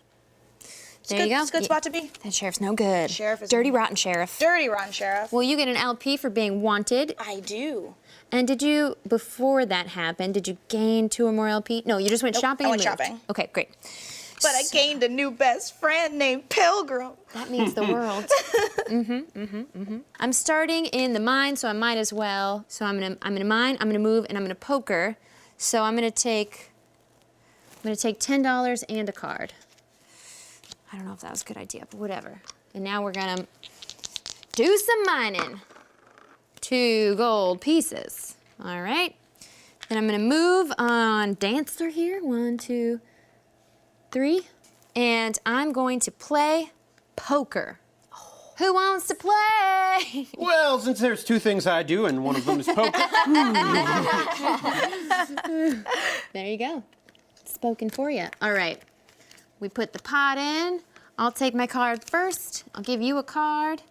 It's There good, you go. It's a good spot to be. That sheriff's no good. Sheriff is dirty, no- rotten sheriff. Dirty rotten sheriff. Well, you get an LP for being wanted. I do. And did you, before that happened, did you gain 2 or more LP? No, you just went Nope, shopping I and went moved. shopping. Okay, great. But I gained a new best friend named Pilgrim. That means the world. I'm starting in the mine, so I might as well. So I'm gonna mine, I'm gonna move, and I'm gonna poker. So I'm gonna take $10 and a card. I don't know if that was a good idea, but whatever. And now we're gonna do some mining. 2 gold pieces. All right. Then I'm gonna move on Dancer here. 1, 2, 3. And I'm going to play poker. Who wants to play? Well, since there's 2 things I do, and one of them is poker. There you go. Spoken for you. All right. We put the pot in. I'll take my card first. I'll give you a card.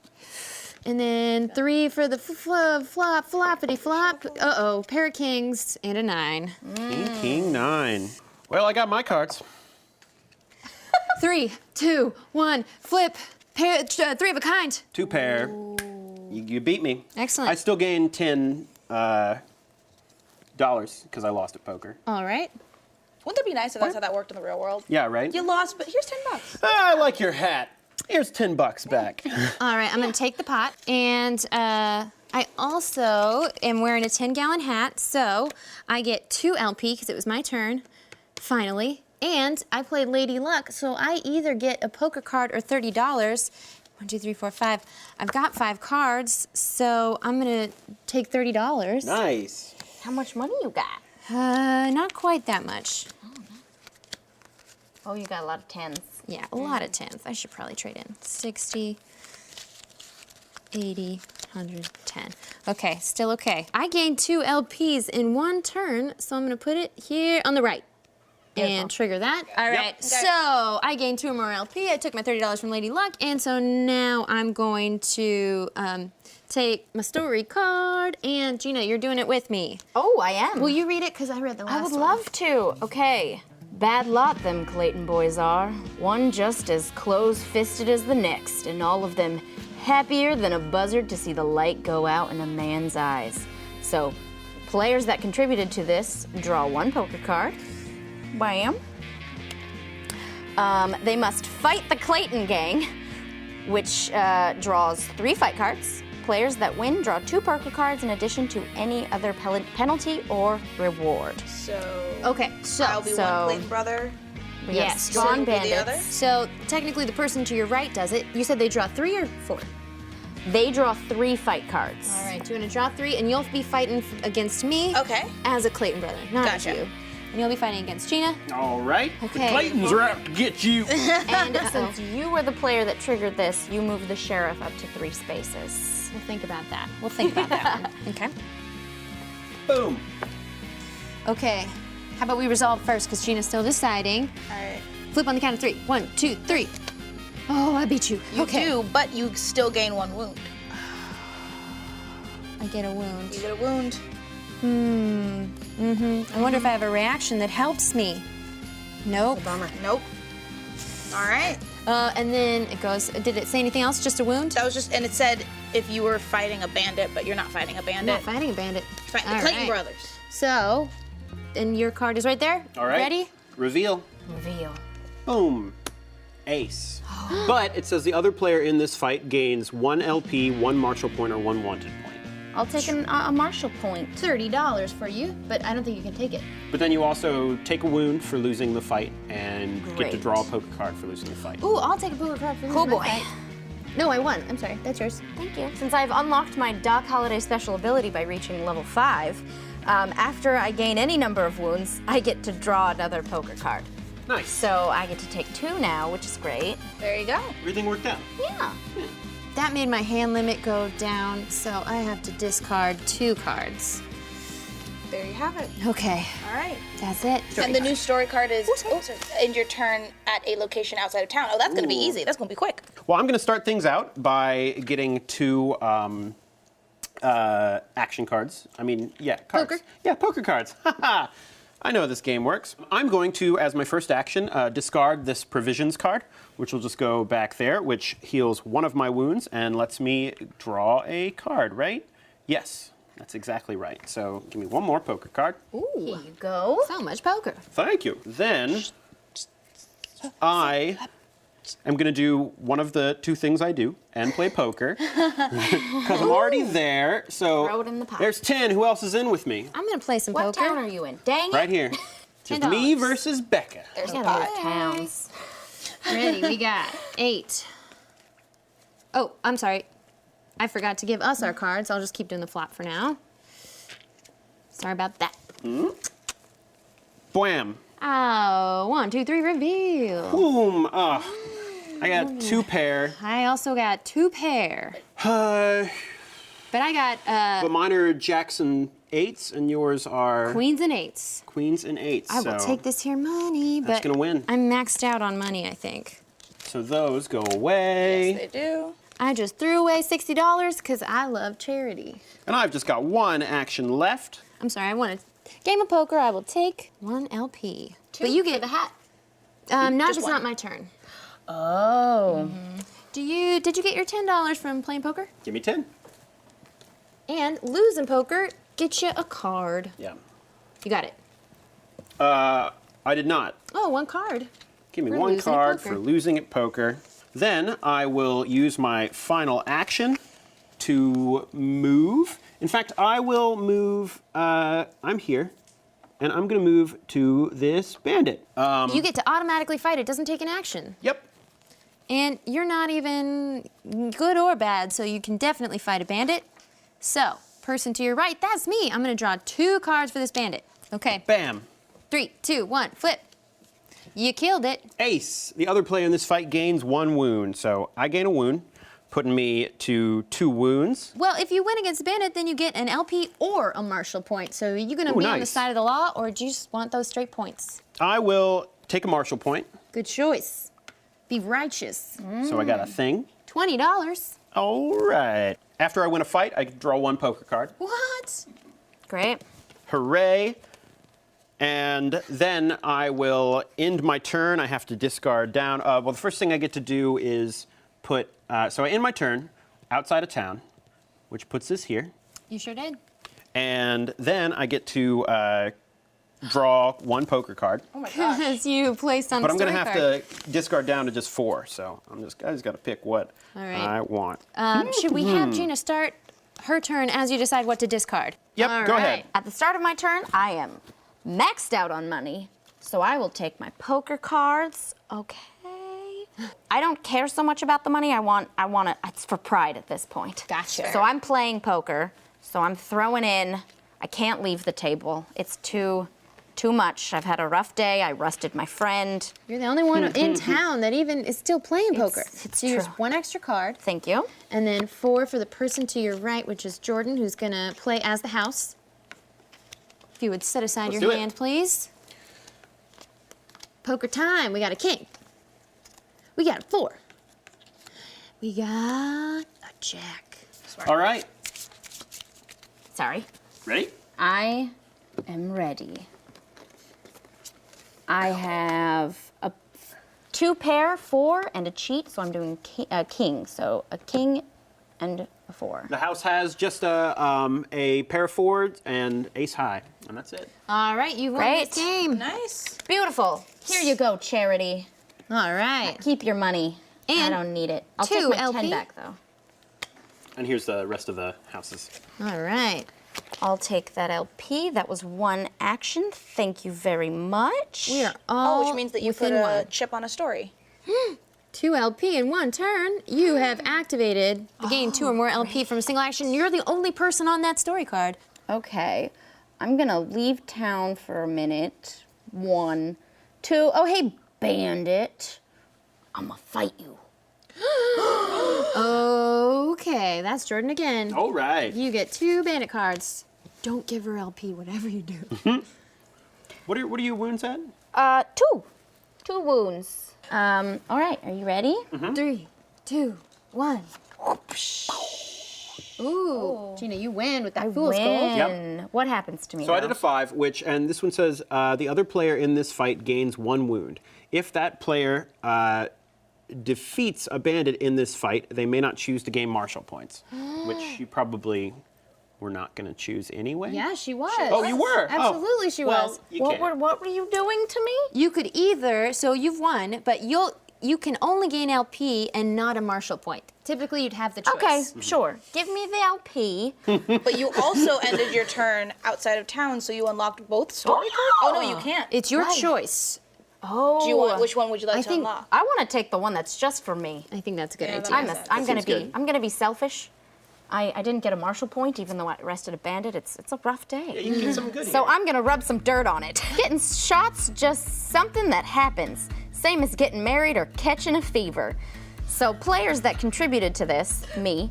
And then 3 for the floppity flop. Uh-oh, pair of kings and a 9. King 9. Well, I got my cards. 3, 2, 1, flip. Pair, 3 of a kind. 2 pair. You beat me. Excellent. I still gained $10 because I lost at poker. All right. Wouldn't that be nice if that's how that worked in the real world? Yeah, right? You lost, but here's $10. I like your hat. Here's $10 back. All right, I'm gonna take the pot, and I also am wearing a 10-gallon hat, so I get 2 LP because it was my turn, finally. And I played Lady Luck, so I either get a poker card or $30. 1, 2, 3, 4, 5. I've got 5 cards, so I'm gonna take $30. Nice. How much money you got? Not quite that much. Oh, you got a lot of 10s. Yeah, a lot of 10s. I should probably trade in. 60, 80, 100, 10. Okay, still okay. I gained 2 LPs in 1 turn, so I'm gonna put it here on the right. And trigger that. All right, Okay. so I gained 2 more LP. I took my $30 from Lady Luck, and so now I'm going to take my story card. And Gina, you're doing it with me. Oh, I am. Will you read it? Because I read the last I would one. love to. Okay. Bad lot them Clayton boys are. One just as close-fisted as the next, and all of them happier than a buzzard to see the light go out in a man's eyes. So, players that contributed to this draw 1 poker card. Bam. They must fight the Clayton gang, which draws 3 fight cards. Players that win draw 2 poker cards in addition to any other penalty or reward. So Okay, so I'll be one Clayton brother. We Yes. have strong Will be the other? bandits. So technically, the person to your right does it. You said they draw 3 or 4? They draw 3 fight cards. All right, you're gonna draw 3, and you'll be fighting against me. Okay. As a Clayton brother, not Gotcha. as you. And you'll be fighting against Gina. All right. Okay. The Claytons are out to get you. And since you were the player that triggered this, you move the sheriff up to 3 spaces. We'll think about that. We'll think about that one. Okay. Boom. Okay. How about we resolve first, because Gina's still deciding. All right. Flip on the count of 3. 1, 2, 3. Oh, I beat you. You okay. do, but you still gain 1 wound. I get a wound. You get a wound. I wonder if I have a reaction that helps me. Nope. Bummer. Nope. All right. And then it goes, did it say anything else? Just a wound? That was just, and it said if you were fighting a bandit, but you're not fighting a I'm bandit. not fighting a bandit. You're fighting the All Clayton right. brothers. So, and your card is right there? All right. Ready? Reveal. Reveal. Boom. Ace. But it says the other player in this fight gains 1 LP, 1 martial point, or 1 wanted point. I'll take a martial point. $30 for you, but I don't think you can take it. But then you also take a wound for losing the fight and get to Great. draw a poker card for losing the fight. Ooh, I'll take a poker card for this. Oh, boy. No, I won. I'm sorry. That's yours. Thank you. Since I've unlocked my Doc Holliday special ability by reaching level 5, after I gain any number of wounds, I get to draw another poker card. Nice. So I get to take 2 now, which is great. There you go. Everything worked out. Yeah. That made my hand limit go down, so I have to discard 2 cards. There you have it. Okay, All right. that's it. And the new story card is end your turn at a location outside of town. Oh, that's going to be easy. That's going to be quick. Well, I'm going to start things out by getting 2 action cards. I mean, yeah, cards. Poker? Yeah, poker cards. Haha. I know how this game works. I'm going to, as my first action, discard this provisions card, which will just go back there, which heals 1 of my wounds and lets me draw a card, right? Yes, that's exactly right. So give me 1 more poker card. Here you go. So much poker. Thank you. Then I am going to do one of the 2 things I do and play poker because I'm already there. So Throw it in the pot. there's 10. Who else is in with me? I'm gonna play some What poker. town are you in? Dang Right it. here. Just me $10. versus Becca. There's the Get pot. out of towns. Ready, we got 8. Oh, I'm sorry. I forgot to give us our cards. I'll just keep doing the flop for now. Sorry about that. Bwam. Oh, 1, 2, 3, reveal. Boom. I got 2 pair. I also got 2 pair. But But I got mine are Jackson 8s and yours are queens and 8s. Queens and 8s. I will so, take this here money, that's but gonna win. I'm maxed out on money, I think. So those go away. They do. I just threw away $60 because I love charity. And I've just got 1 action left. I'm sorry, I want a game of poker. I will take 1 LP. But you get the hat. not if Just it's one. not my turn. Oh. Did you get your $10 from playing poker? Give me 10. And losing poker get you a card. Yeah. You got it. I did not. Oh, 1 card. Give me For 1 losing at card poker. for losing at poker. Then I will use my final action to move. In fact, I will move. I'm here, and I'm going to move to this bandit. You get to automatically fight. It doesn't take an action. Yep. And you're not even good or bad, so you can definitely fight a bandit. So, person to your right, that's me. I'm gonna draw 2 cards for this bandit. Okay, Bam. 3, 2, 1, flip. You killed it. Ace. The other player in this fight gains 1 wound, so I gain a wound, putting me to 2 wounds. Well, if you win against the bandit, then you get an LP or a martial point. So, are you gonna Ooh, be on the nice. side of the law, or do you just want those straight points? I will take a martial point, Good choice. Be righteous. so I got a thing. $20. All right. After I win a fight, I draw 1 poker card. What? Great. Hooray. And then I will end my turn. I have to discard down. Well, the first thing I get to do is put, so I end my turn outside of town, which puts this here. You sure did. And then I get to draw 1 poker card. Oh my gosh. As you placed on But the I'm going to story have card. to discard down to just 4. So I just got to pick what All right. I want. Should we have Gina start her turn as you decide what to discard? Yep, All go right. ahead. At the start of my turn, I am maxed out on money, so I will take my poker cards. Okay. I don't care so much about the money. I want it. It's for pride at this point. Gotcha. So I'm playing poker. So I'm throwing in. I can't leave the table. It's too much. I've had a rough day. I rusted my friend. You're the only one in town that even is still playing poker. It's So you use true. 1 extra card, Thank you. and then 4 for the person to your right, which is Jordan, who's gonna play as the house. If you would set aside Let's your do it. hand, please. Poker time. We got a king. We got a 4. We got a jack. All right. Sorry. Ready? I am ready. I have a 2 pair, 4, and a cheat, so I'm doing king. So a king and a 4. The house has just a pair of 4s and ace high, and that's it. All right, you won Great. this game. Nice. Beautiful. Here you go, Charity. All right. Keep your money. I And don't need it. I'll 2 take my LP. 10 back, though. And here's the rest of the houses. All right. I'll take that LP. That was 1 action. Thank you very much. We are all Oh, which means that you put within a 1. chip on a story. 2 LP in 1 turn. You have activated the gain 2 or more LP from a single action. You're the only person on that story card. Okay. I'm gonna leave town for a minute. 1, 2. Oh, hey, bandit. I'ma fight you. Okay, that's Jordan again. All right. You get 2 bandit cards. Don't give her LP, whatever you do. What are your wounds at? 2. 2 wounds. All right, are you ready? 3, 2, 1. Ooh, Gina, you win with that fool's gold. Yep. What happens to me So I now? did a 5, and this one says the other player in this fight gains 1 wound. If that player defeats a bandit in this fight, they may not choose to gain martial points, which you probably were not going to choose anyway. Yeah, she was. Oh, you were? Oh. Absolutely, she Well, was. you What can't. were you doing to me? You could either, so you've won, but you can only gain LP and not a martial point. Typically, you'd have the choice. Okay, sure. Give me the LP. But you also ended your turn outside of town, so you unlocked both story cards? Oh, no, you can't. It's your Right. choice. Oh. Do you want, which one would you like I to think- unlock? I want to take the one that's just for me. I think that's a good Yeah, idea. that I'm makes sense. I'm seems gonna good. be selfish. I didn't get a martial point, even though I arrested a bandit. It's a rough day. Yeah, you can get something good So here. I'm gonna rub some dirt on it. Getting shot's just something that happens. Same as getting married or catching a fever. So players that contributed to this, me,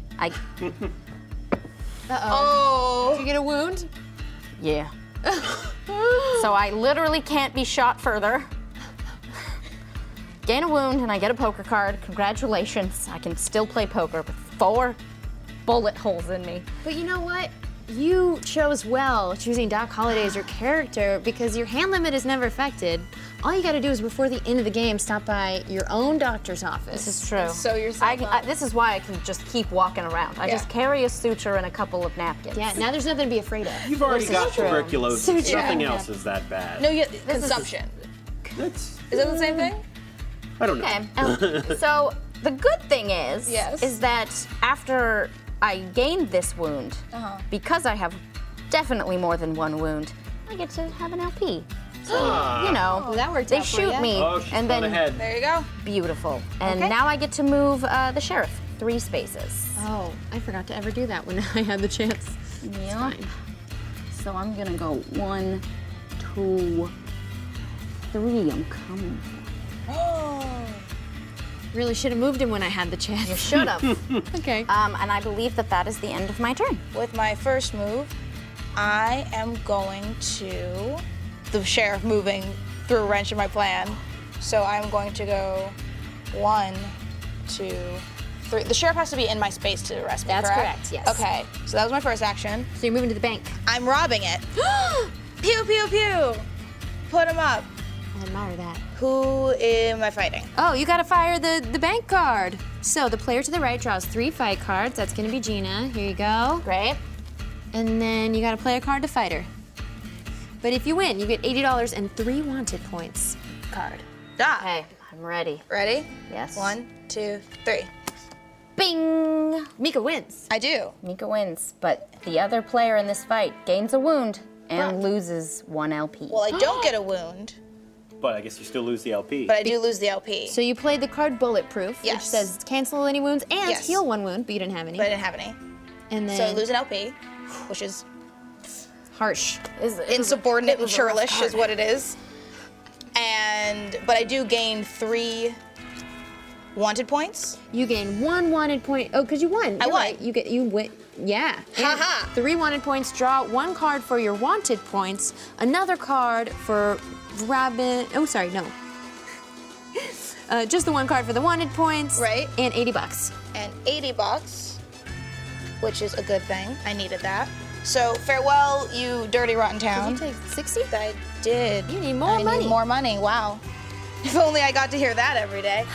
Oh. Did you get a wound? yeah. So I literally can't be shot further. Gain a wound and I get a poker card. Congratulations. I can still play poker with 4 bullet holes in me. But you know what? You chose well choosing Doc Holliday as your character because your hand limit is never affected. All you gotta do is before the end of the game, stop by your own doctor's office. This is true. So you're saying this is why I can just keep walking around. I just carry a suture and a couple of napkins. Yeah, now there's nothing to be afraid of. You've already This is got true. tuberculosis. Suture. Nothing Yeah. else is that bad. No, consumption. That's, Is that the same thing? I don't know. Okay. So the good thing is, Yes. is that after I gained this wound, because I have definitely more than 1 wound, I get to have an LP. So, you know, Oh, that worked they out for shoot ya. me, Oh, she's and gone then ahead. There you go. beautiful. And Okay. now I get to move the sheriff 3 spaces. Oh, I forgot to ever do that when I had the chance. Yeah. So I'm gonna go 1, 2, 3. I'm coming. Really should have moved him when I had the chance. You should have. Okay. And I believe that that is the end of my turn. With my first move, I am going to the sheriff moving threw a wrench in my plan. So I'm going to go 1, 2, 3. The sheriff has to be in my space to arrest me, That's correct? correct, yes. Okay, so that was my first action. So you're moving to the bank. I'm robbing it. Pew, pew, pew. Put him up. I admire that. Who am I fighting? Oh, you gotta fire the bank card. So the player to the right draws 3 fight cards. That's gonna be Gina. Here you go. Great. And then you gotta play a card to fight her. But if you win, you get $80 and 3 wanted points card. Ah. Okay, I'm ready. Ready? Yes. 1, 2, 3. Bing! Mika wins. I do. Mika wins, but the other player in this fight gains a wound and loses 1 LP. Well, I don't get a wound. But I guess you still lose the LP. but I do lose the LP. So you played the card Bulletproof, which Yes. says cancel any wounds and Yes. heal one wound, but you didn't have any. but I didn't have any. And So I then lose an LP, which is harsh. insubordinate and churlish is what it is. But I do gain 3 wanted points. You gain 1 wanted point. Oh, because you won. You're won. right. You win. Yeah. Ha ha. 3 wanted points. Draw 1 card for your wanted points. Another card for Robin. Oh, sorry, no. Just the 1 card for the wanted points. Right. And $80. And $80, which is a good thing. I needed that. So farewell, you dirty rotten town. Did you take 60? I did. You need more I money. need more money. Wow. If only I got to hear that every day.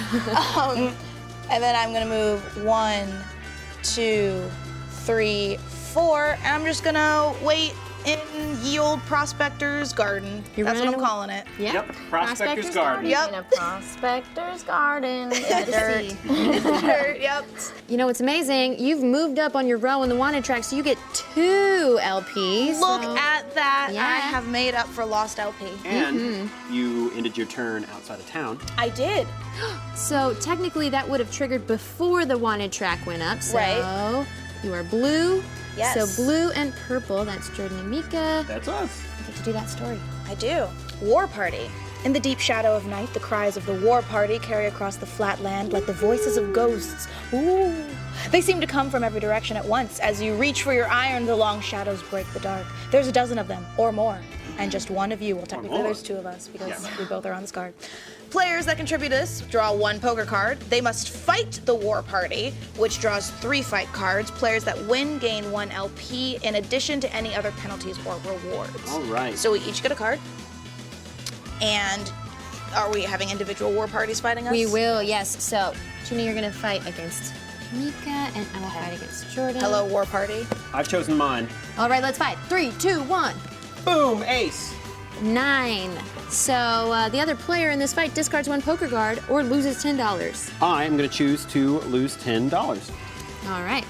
And then I'm gonna move 1, 2, 3, 4, and I'm just gonna wait in ye old Prospector's Garden. You're That's what running I'm away? calling it. Yeah. Yep, Prospector's Garden. Yep. In a prospector's garden in the dirt. Yep. You know, it's amazing. You've moved up on your row in the wanted track, so you get 2 LPs. Look so- at that. Yeah. I have made up for lost LP. And you ended your turn outside of town. I did. So technically that would have triggered before the wanted track went up. So Right. you are blue. Yes. So blue and purple. That's Jordan and Mika. That's us. You get to do that story. I do. War Party. In the deep shadow of night, the cries of the war party carry across the flat land like the voices of ghosts. Ooh. They seem to come from every direction at once. As you reach for your iron, the long shadows break the dark. There's a dozen of them, or more. And just one of you. Well, technically, more. there's 2 of us because Yeah. we both are on this card. Players that contribute to this draw 1 poker card. They must fight the war party, which draws 3 fight cards. Players that win gain 1 LP in addition to any other penalties or rewards. All right. So we each get a card. And are we having individual war parties fighting us? We will, yes. So, Gina, you're going to fight against Mika, and I will fight against Jordan. Hello, war party. I've chosen mine. All right, let's fight. 3, 2, 1. Boom, ace. 9. So the other player in this fight discards 1 poker card or loses $10. I am going to choose to lose $10. All right.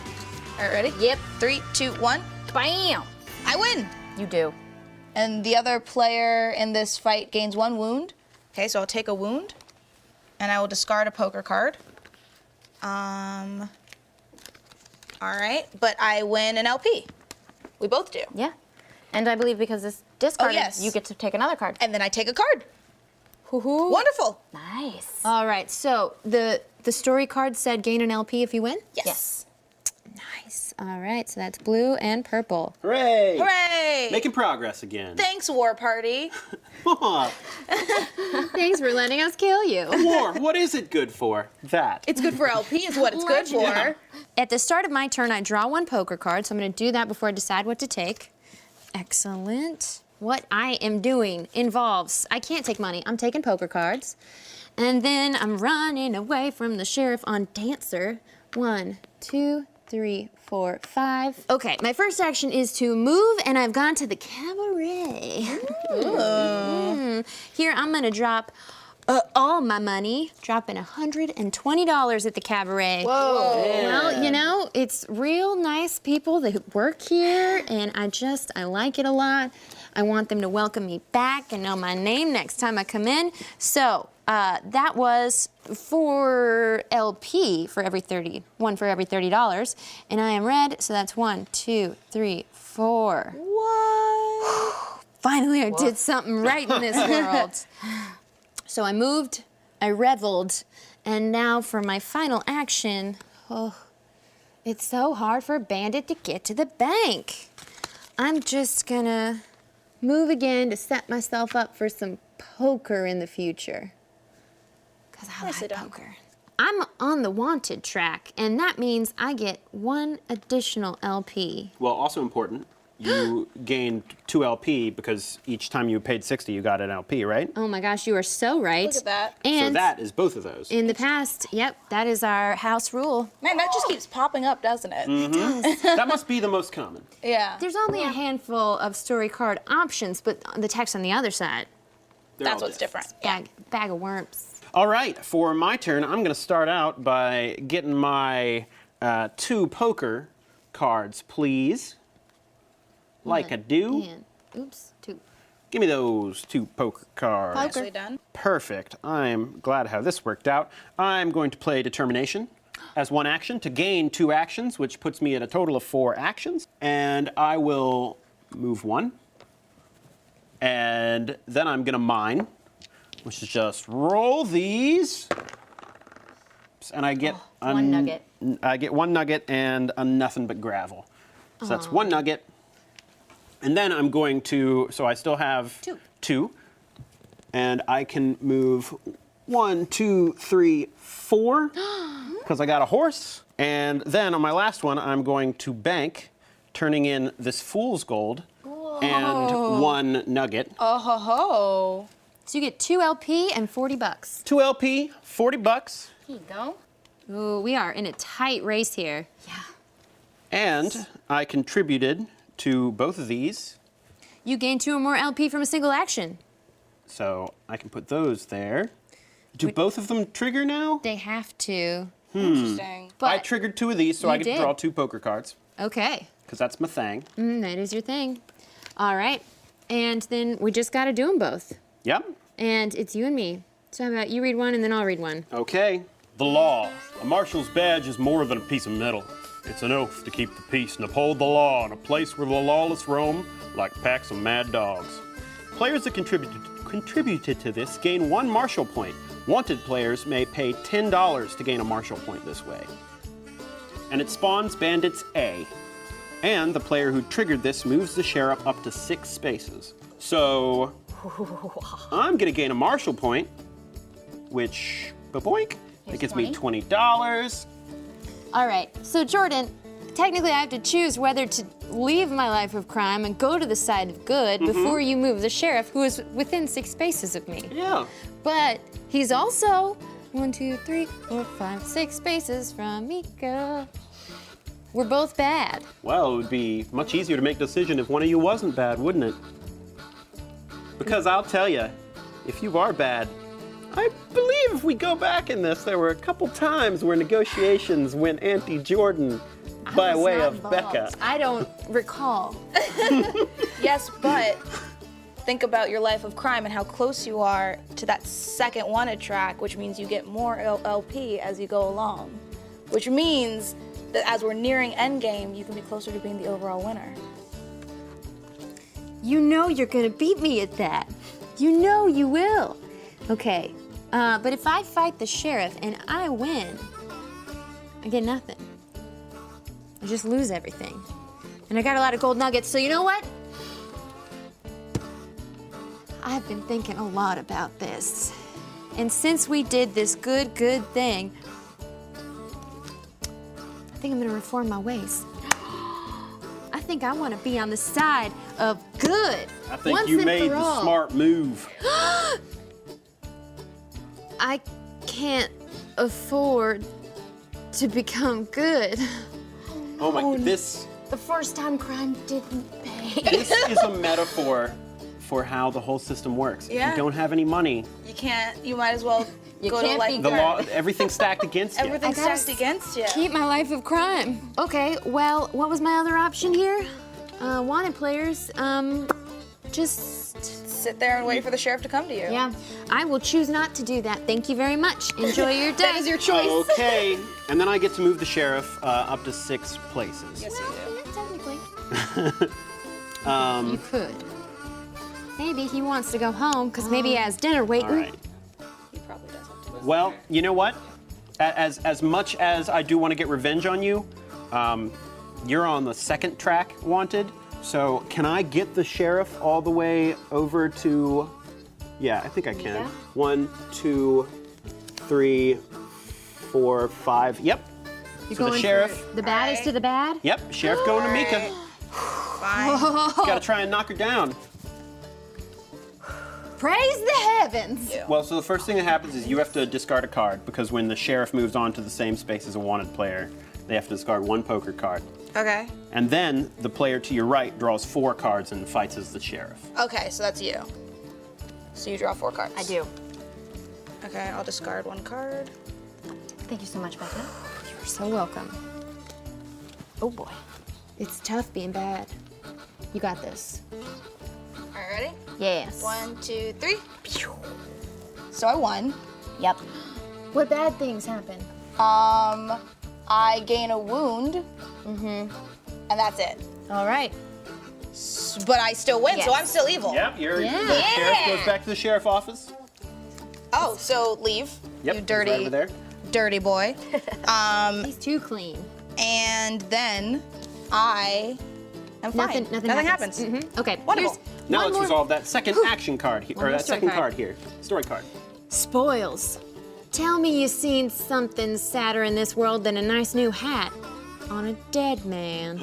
All right, ready? Yep. 3, 2, 1. Bam! I win. You do. And the other player in this fight gains 1 wound. Okay, so I'll take a wound, and I will discard a poker card. All right, but I win an LP. We both do. Yeah. And I believe because this discarded, yes. you get to take another card. And then I take a card. Wonderful. Nice. All right. So the story card said gain an LP if you win. Yes. Nice. All right. So that's blue and purple. Hooray! Hooray! Making progress again. Thanks, war party. Thanks for letting us kill you. War, what is it good for? That. It's good for LP is what it's good for. Yeah. At the start of my turn, I draw 1 poker card. So I'm going to do that before I decide what to take. Excellent. What I am doing involves, I can't take money. I'm taking poker cards. And then I'm running away from the sheriff on Dancer. 1, 2, 3, 4, 5. Okay, my first action is to move, and I've gone to the cabaret. Here, I'm gonna drop all my money, dropping $120 at the cabaret. Whoa. Well, you know, it's real nice people that work here, and I like it a lot. I want them to welcome me back and know my name next time I come in. So that was 4 LP for every 30, 1 for every $30, and I am red, so that's 1, 2, 3, 4. What? Finally, I did something right in this world. So I moved, I reveled, and now for my final action, it's so hard for a bandit to get to the bank. I'm just gonna move again to set myself up for some poker in the future. Because I Nicely like done. poker. I'm on the wanted track, and that means I get 1 additional LP. Well, also important, you gained 2 LP because each time you paid 60, you got an LP, right? Oh my gosh, you are so right. Look at that. And So that is both of those. in the past, yep, that is our house rule. Man, that just keeps popping up, doesn't it? That must be the most common. Yeah. There's only a handful of story card options, but the text on the other side, They're That's all what's different. bag of worms. All right, for my turn, I'm going to start out by getting my 2 poker cards, please. Like I do. And, oops, 2. Give me those 2 poker cards. Nicely done. Perfect. I'm glad how this worked out. I'm going to play Determination as 1 action to gain 2 actions, which puts me at a total of 4 actions. And I will move 1. And then I'm going to mine, which is just roll these. And I get 1 nugget. I get 1 nugget and a nothing but gravel. So that's 1 nugget. And then I'm going to, so I still have 2. And I can move 1, 2, 3, 4, because I got a horse. And then on my last one, I'm going to bank, turning in this fool's gold and 1 nugget. Oh ho ho. So you get 2 LP and 40 bucks. 2 LP, 40 bucks. Here you go. Ooh, we are in a tight race here. And I contributed to both of these. You gain 2 or more LP from a single action. So I can put those there. Do both of them trigger now? They have to. Interesting. But I triggered 2 of these, so you I get did. to draw 2 poker cards, Okay, because that's my thing. that is your thing. All right, and then we just got to do them both. Yep. And it's you and me. So how about you read 1 and then I'll read 1. Okay. The law. A marshal's badge is more than a piece of metal. It's an oath to keep the peace and uphold the law in a place where the lawless roam like packs of mad dogs. Players that contributed to this gain 1 marshal point. Wanted players may pay $10 to gain a marshal point this way. And it spawns Bandits A. And the player who triggered this moves the sheriff up to 6 spaces. So I'm gonna gain a marshal point, which, ba-boink, that gets me $20. All right, so Jordan, technically I have to choose whether to leave my life of crime and go to the side of good before you move the sheriff, who is within 6 spaces of me. Yeah. But he's also 1, 2, 3, 4, 5, 6 spaces from Mika. We're both bad. Well, it would be much easier to make a decision if one of you wasn't bad, wouldn't it? Because I'll tell you, if you are bad, I believe if we go back in this, there were a couple times where negotiations went anti-Jordan by way of Becca. I don't recall. Yes, but think about your life of crime and how close you are to that second wanted track, which means you get more LP as you go along. Which means that as we're nearing endgame, you can be closer to being the overall winner. You know you're gonna beat me at that. You know you will. Okay, but if I fight the sheriff and I win, I get nothing. I just lose everything. And I got a lot of gold nuggets, so you know what? I've been thinking a lot about this. And since we did this good thing, I think I'm gonna reform my ways. I think I want to be on the side of good. I think once you and made for the all. smart move. I can't afford to become good. Oh my, this The first time crime didn't pay. is a metaphor for how the whole system works. If Yeah. you don't have any money, You might as well go to can't like be the good. law, everything's stacked against you. everything's I gotta stacked against you. Keep my life of crime. Okay, well, what was my other option here? Wanted players, just... Sit there and wait for the sheriff to come to you. Yeah, I will choose not to do that. Thank you very much. Enjoy your day. That is your choice. Okay, and then I get to move the sheriff up to 6 places. Yes, you do. Yeah, technically. You could. Maybe he wants to go home, because maybe he has dinner waiting. All right. He probably does have to. Well, you know what? As much as I do want to get revenge on you, you're on the 2nd track, Wanted. So can I get the sheriff all the way over to? Yeah, I think I can. Yeah. 1, 2, 3, 4, 5. Yep. You're So the going sheriff. for the baddest of the bad? Yep. Sheriff going to Mika. Fine. Got to try and knock her down. Praise the heavens. Well, so the first thing that happens is you have to discard a card because when the sheriff moves on to the same space as a wanted player, they have to discard 1 poker card. Okay. And then the player to your right draws 4 cards and fights as the sheriff. Okay, so that's you. So you draw 4 cards. I do. Okay, I'll discard 1 card. Thank you so much, Becca. You're so welcome. Oh boy. It's tough being bad. You got this. All right, ready? Yes. 1, 2, 3. So I won. Yep. What bad things happen? I gain a wound. And that's it. All right. But I still win, so Yes. I'm still evil. Yep, the Yeah. sheriff goes back to the sheriff office. Oh, so leave. Yep, You he's dirty, right over there. dirty boy. He's too clean. And then I am fine. Nothing happens. Okay. Wonderful. Here's Now one let's more. resolve that second action card, One or more that story second card. card here. Story card. Spoils. Tell me you seen something sadder in this world than a nice new hat on a dead man.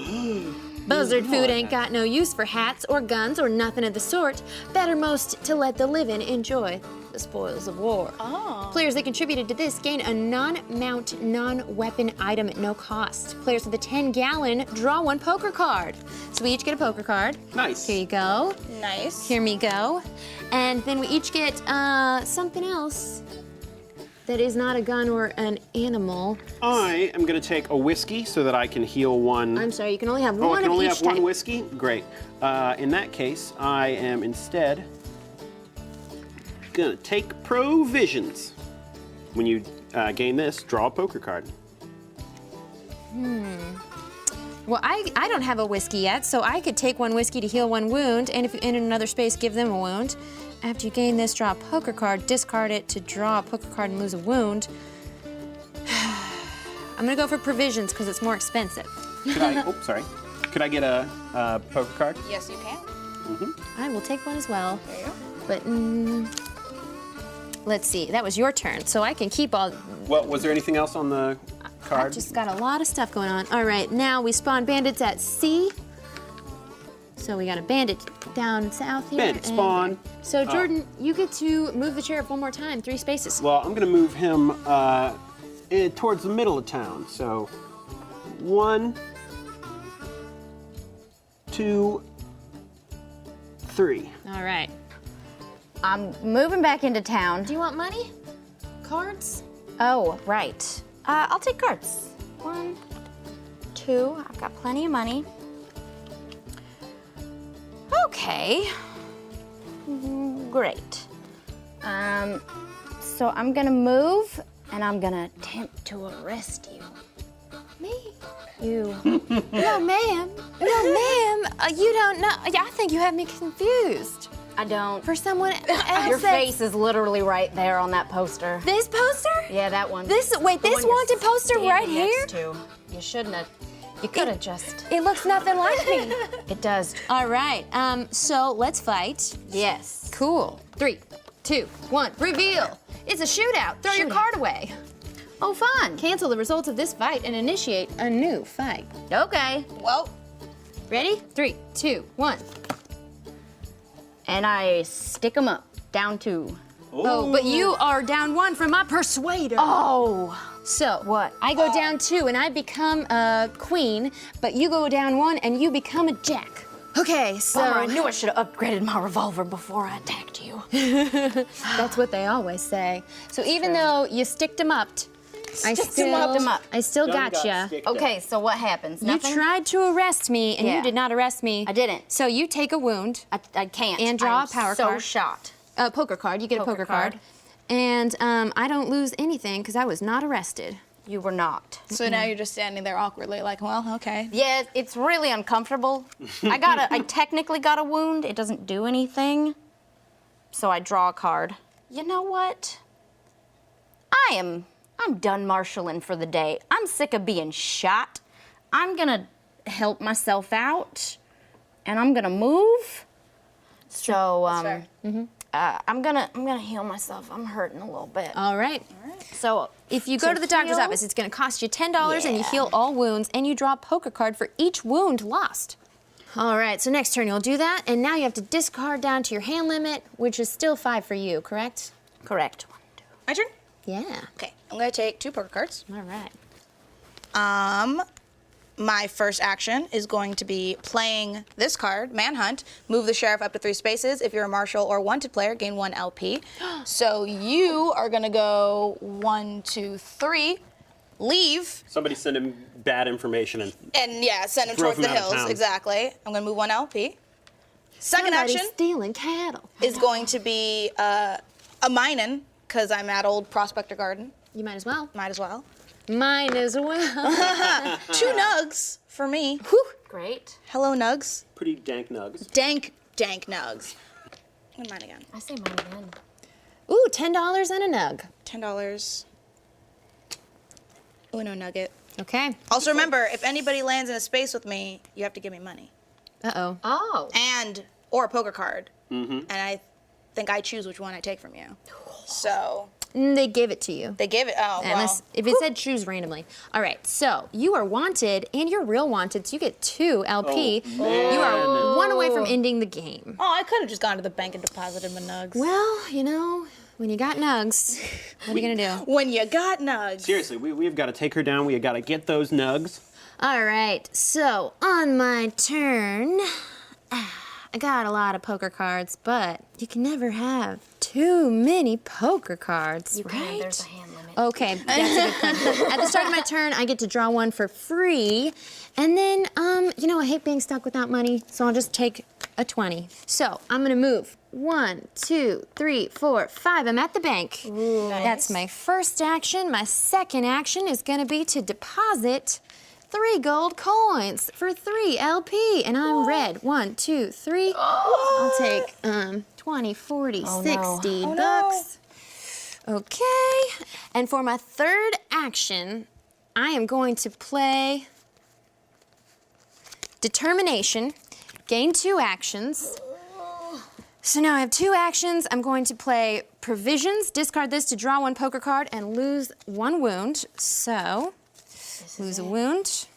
Buzzard food ain't got no use for hats or guns or nothing of the sort. Better most to let the living enjoy the spoils of war. Players that contributed to this gain a non-mount, non-weapon item at no cost. Players with a 10-gallon draw one poker card. So we each get a poker card. Nice. Here you go. Nice. Here me go. And then we each get something else that is not a gun or an animal. I am going to take a whiskey so that I can heal one. I'm sorry, you can only have Oh, I one can of only each have one type. whiskey? Great. In that case, I am instead gonna take provisions. When you gain this, draw a poker card. Well, I don't have a whiskey yet, so I could take one whiskey to heal one wound, and if in another space, give them a wound. After you gain this, draw a poker card, discard it to draw a poker card and lose a wound. I'm gonna go for provisions because it's more expensive. Could I? Oh, sorry. Could I get a poker card? Yes, you can. I will take one as well. There you go. But let's see, that was your turn, so I can keep all. Well, was there anything else on the card? I've just got a lot of stuff going on. All right, now we spawn bandits at C. So we got a bandit down south here. Bandit and- spawn. So Jordan, you get to move the sheriff one more time, 3 spaces. Well, I'm gonna move him towards the middle of town. So 1, 2, 3. All right. I'm moving back into town. Do you want money? Cards? Oh, right. I'll take cards. 1, 2. I've got plenty of money. Okay. Great. So I'm gonna move, and I'm gonna attempt to arrest you. Me? You. No, ma'am. No, ma'am. You don't know. I think you have me confused I don't. for someone else. Your that's- face is literally right there on that poster. This poster? Yeah, that one. This wait, The this one you're wanted poster standing right here? next to. You shouldn't have. You could have just. It looks nothing like me. It does. All right. So let's fight. Yes. Cool. 3, 2, 1. Reveal. It's a shootout. Throw your card away. Oh, fun. Cancel the results of this fight and initiate a new fight. Okay. Well, Ready? 3, 2, 1. And I stick them up. Down 2. Oh, but you are down 1 from my persuader. Oh. So What? I go down 2 and I become a queen, but you go down 1 and you become a jack. Okay, so Bummer, I knew I should have upgraded my revolver before I attacked you. that's what they always say. So even though you sticked 'em up, I Sticked 'em still up. Sticked 'em up. I still Done got ya. sticked up. Okay, so what happens? You Nothing? tried to arrest me and Yeah. you did not arrest me. I didn't. So you take a wound, I can't. And draw I'm a power so card. shot. a poker card. You get a Poker poker card. card. And I don't lose anything because I was not arrested. You were not. so now you're just standing there awkwardly, like, well, okay. Yeah, it's really uncomfortable. I technically got a wound. It doesn't do anything. So I draw a card. You know what? I'm done marshalling for the day. I'm sick of being shot. I'm gonna help myself out, and I'm gonna move. So fair. I'm gonna heal myself. I'm hurting a little bit. All right. So If you go to the doctor's heal? office, it's going to cost you $10 and you Yeah. heal all wounds and you draw a poker card for each wound lost. All right, so next turn you'll do that, and now you have to discard down to your hand limit, which is still 5 for you, correct? correct. 1, 2. My turn? Yeah. Okay, I'm gonna take 2 poker cards. All right. My first action is going to be playing this card, Manhunt. Move the sheriff up to 3 spaces. If you're a marshal or wanted player, gain 1 LP. So you are gonna go 1, 2, 3, leave, Somebody send him bad information and and yeah, send him Throw towards him the out of hills. town. Exactly. I'm gonna move 1 LP. Second Somebody's action stealing cattle. is going to be a mining, because I'm at Old Prospector Garden. You might as well. Might as well. Mine as well. 2 nugs for me. Whew. Great. Hello, nugs. Pretty dank nugs. Dank nugs. And mine again. I say mine again. Ooh, $10 and a nug. $10. Uno nugget. Okay. Also remember, if anybody lands in a space with me, you have to give me money. Uh-oh. Oh. Or a poker card. And I think I choose which one I take from you. So They gave it to you. they gave it. Oh, well. Unless, if it said choose randomly. All right, so you are wanted and you're real wanted, so you get 2 LP. You are 1 away from ending the game. Oh, I could have just gone to the bank and deposited my nugs. Well, you know, when you got nugs, what are you gonna do? When you got nugs. Seriously, we've got to take her down. We got to get those nugs. All right, so on my turn, I got a lot of poker cards, but you can never have too many poker cards, right? There's a hand limit. Okay, that's a good point. At the start of my turn, I get to draw 1 for free, and then, you know, I hate being stuck without money, so I'll just take a 20. So I'm gonna move 1, 2, 3, 4, 5. I'm at the bank. That's my first action. My second action is gonna be to deposit 3 gold coins for 3 LP, and I'm red. 1, 2, 3. I'll take 20, 40, 60 bucks. Okay. And for my third action, I am going to play Determination, gain 2 actions. So now I have 2 actions. I'm going to play Provisions, discard this to draw 1 poker card and lose 1 wound. So, lose a wound.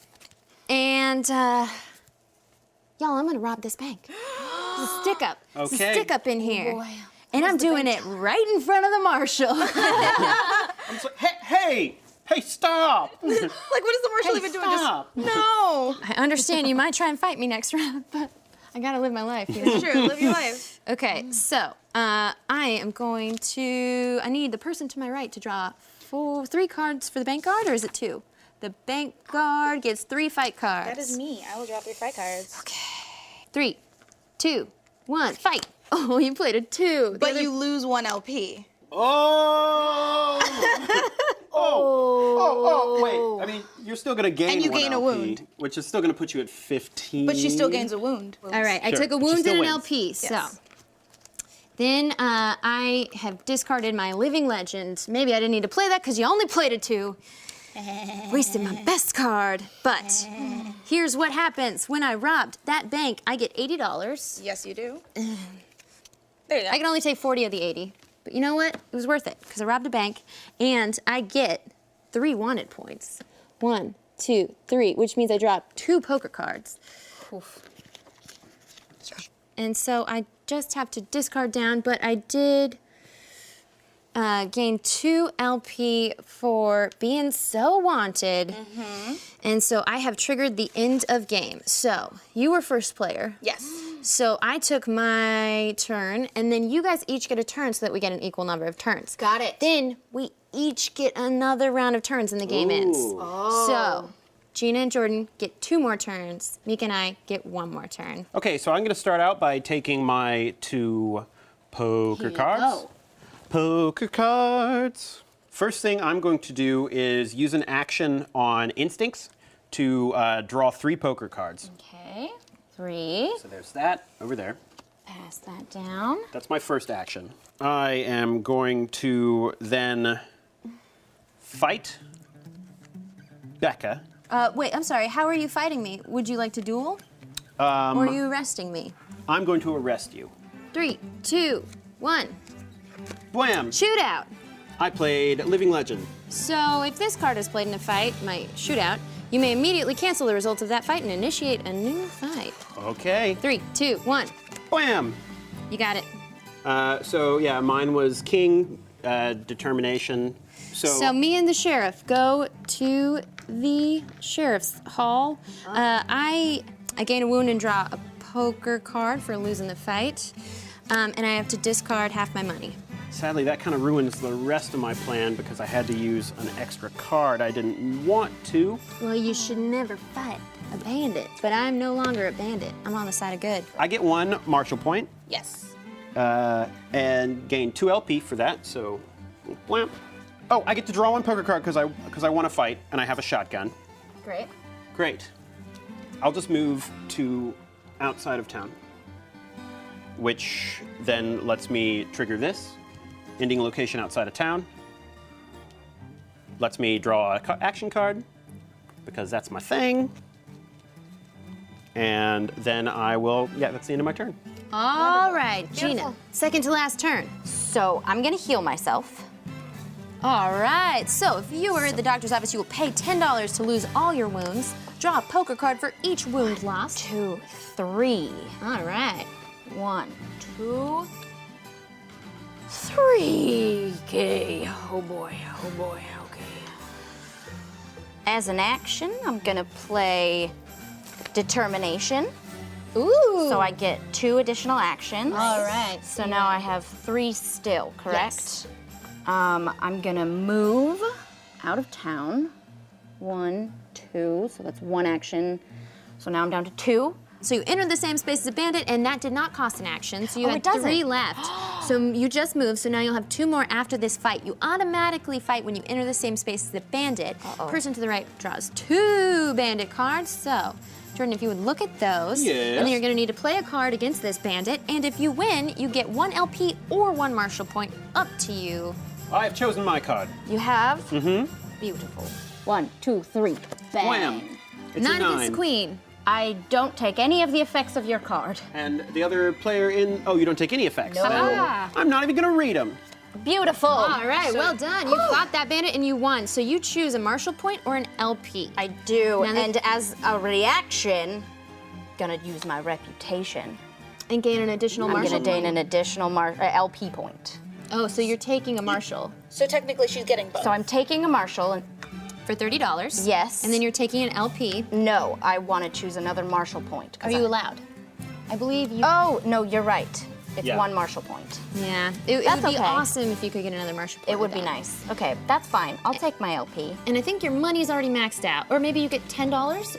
And, y'all, I'm gonna rob this bank. There's a stick up. There's a Okay. stick up in here. And I'm doing it right in front of the marshal. Hey, stop! Like, what is the marshal even doing? Stop! No. I understand you might try and fight me next round, but I gotta live my life, you know? Sure, live your life. Okay, so I am going to. I need the person to my right to draw 3 cards for the bank guard, or is it 2? The bank guard gets 3 fight cards. That is me. I will draw 3 fight cards. Okay. 3, 2, 1, fight. Oh, you played a 2. But you lose 1 LP. Oh! Oh, wait. I mean, you're still going to gain And you 1 gain a LP, wound. which is still going to put you at 15. But she still gains a wound. All right, I Sure, took a but she wound still and an wins. LP, so. Yes. Then I have discarded my Living Legend. Maybe I didn't need to play that because you only played a 2. Wasted my best card. But here's what happens. When I robbed that bank, I get $80. Yes, you do. There you go. I can only take 40 of the 80. But you know what? It was worth it because I robbed a bank and I get 3 wanted points. 1, 2, 3, which means I drop 2 poker cards. And so I just have to discard down, but I did gain 2 LP for being so wanted. And so I have triggered the end of game. So you were first player. Yes. So I took my turn, and then you guys each get a turn so that we get an equal number of turns. Got it. Then we each get another round of turns and the game ends. So Gina and Jordan get 2 more turns. Mika and I get 1 more turn. Okay, so I'm going to start out by taking my 2 poker cards. Poker cards. First thing I'm going to do is use an action on Instincts to draw 3 poker cards. Okay. 3. So there's that over there. Pass that down. That's my first action. I am going to then fight Becca. Wait, I'm sorry. How are you fighting me? Would you like to duel? Or are you arresting me? I'm going to arrest you. 3, 2, 1. Blam! Shootout. I played Living Legend. So if this card is played in a fight, my shootout, you may immediately cancel the results of that fight and initiate a new fight. Okay. 3, 2, 1. Blam! You got it. So yeah, mine was King, Determination. So me and the sheriff go to the sheriff's hall. I gain a wound and draw a poker card for losing the fight. And I have to discard half my money. Sadly, that kind of ruins the rest of my plan because I had to use an extra card I didn't want to. Well, you should never fight a bandit, but I'm no longer a bandit. I'm on the side of good. I get 1 Marshall point Yes. and gain 2 LP for that. So, blamp. Oh, I get to draw 1 poker card because I want to fight and I have a shotgun. Great. Great. I'll just move to outside of town, which then lets me trigger this, ending location outside of town. Lets me draw a action card, because that's my thing. And then I will, that's the end of my turn. All right, Gina. Second to last turn. So I'm gonna heal myself. All right, so if you were at the doctor's office, you will pay $10 to lose all your wounds. Draw a poker card for each wound lost. 2, 3. All right. 1, 2, 3. Okay. Oh boy. Okay. As an action, I'm gonna play Determination. Ooh. So I get 2 additional actions. All right. So now I have 3 still, correct? Yes. I'm gonna move out of town. 1, 2, so that's 1 action. So now I'm down to 2. So you entered the same space as a bandit, and that did not cost an action. So you Oh, had it doesn't. 3 left. So you just moved. So now you'll have 2 more after this fight. You automatically fight when you enter the same space as the bandit. Person to the right draws 2 bandit cards. So, Jordan, if you would look at those, Yes. and then you're going to need to play a card against this bandit. And if you win, you get 1 LP or 1 Marshall point. Up to you. I have chosen my card. You have? Mm-hmm. Beautiful. 1, 2, 3. Bang. Wham. It's Not a 9. against queen. I don't take any of the effects of your card. And the other player in, you don't take any effects. No. Then Ah. I'm not even gonna read them. Beautiful. All right, well done. You fought that bandit and you won. So you choose a Marshall point or an LP. I do, Now that- and as a reaction, gonna use my reputation. And gain an additional I'm Marshall gonna gain point. an additional LP point. Oh, so you're taking a Marshall So technically, she's getting both. So I'm taking a Marshall, and for $30. Yes. And then you're taking an LP. no, I want to choose another Marshall point. 'cause Are you I- allowed? I believe you. Oh, no, you're right. It's Yeah. 1 Marshall point. Yeah. It That's would be okay. awesome if you could get another Marshall point. It would with be that. nice. Okay, that's fine. I'll take my LP. And I think your money's already maxed out. Or maybe you get $10.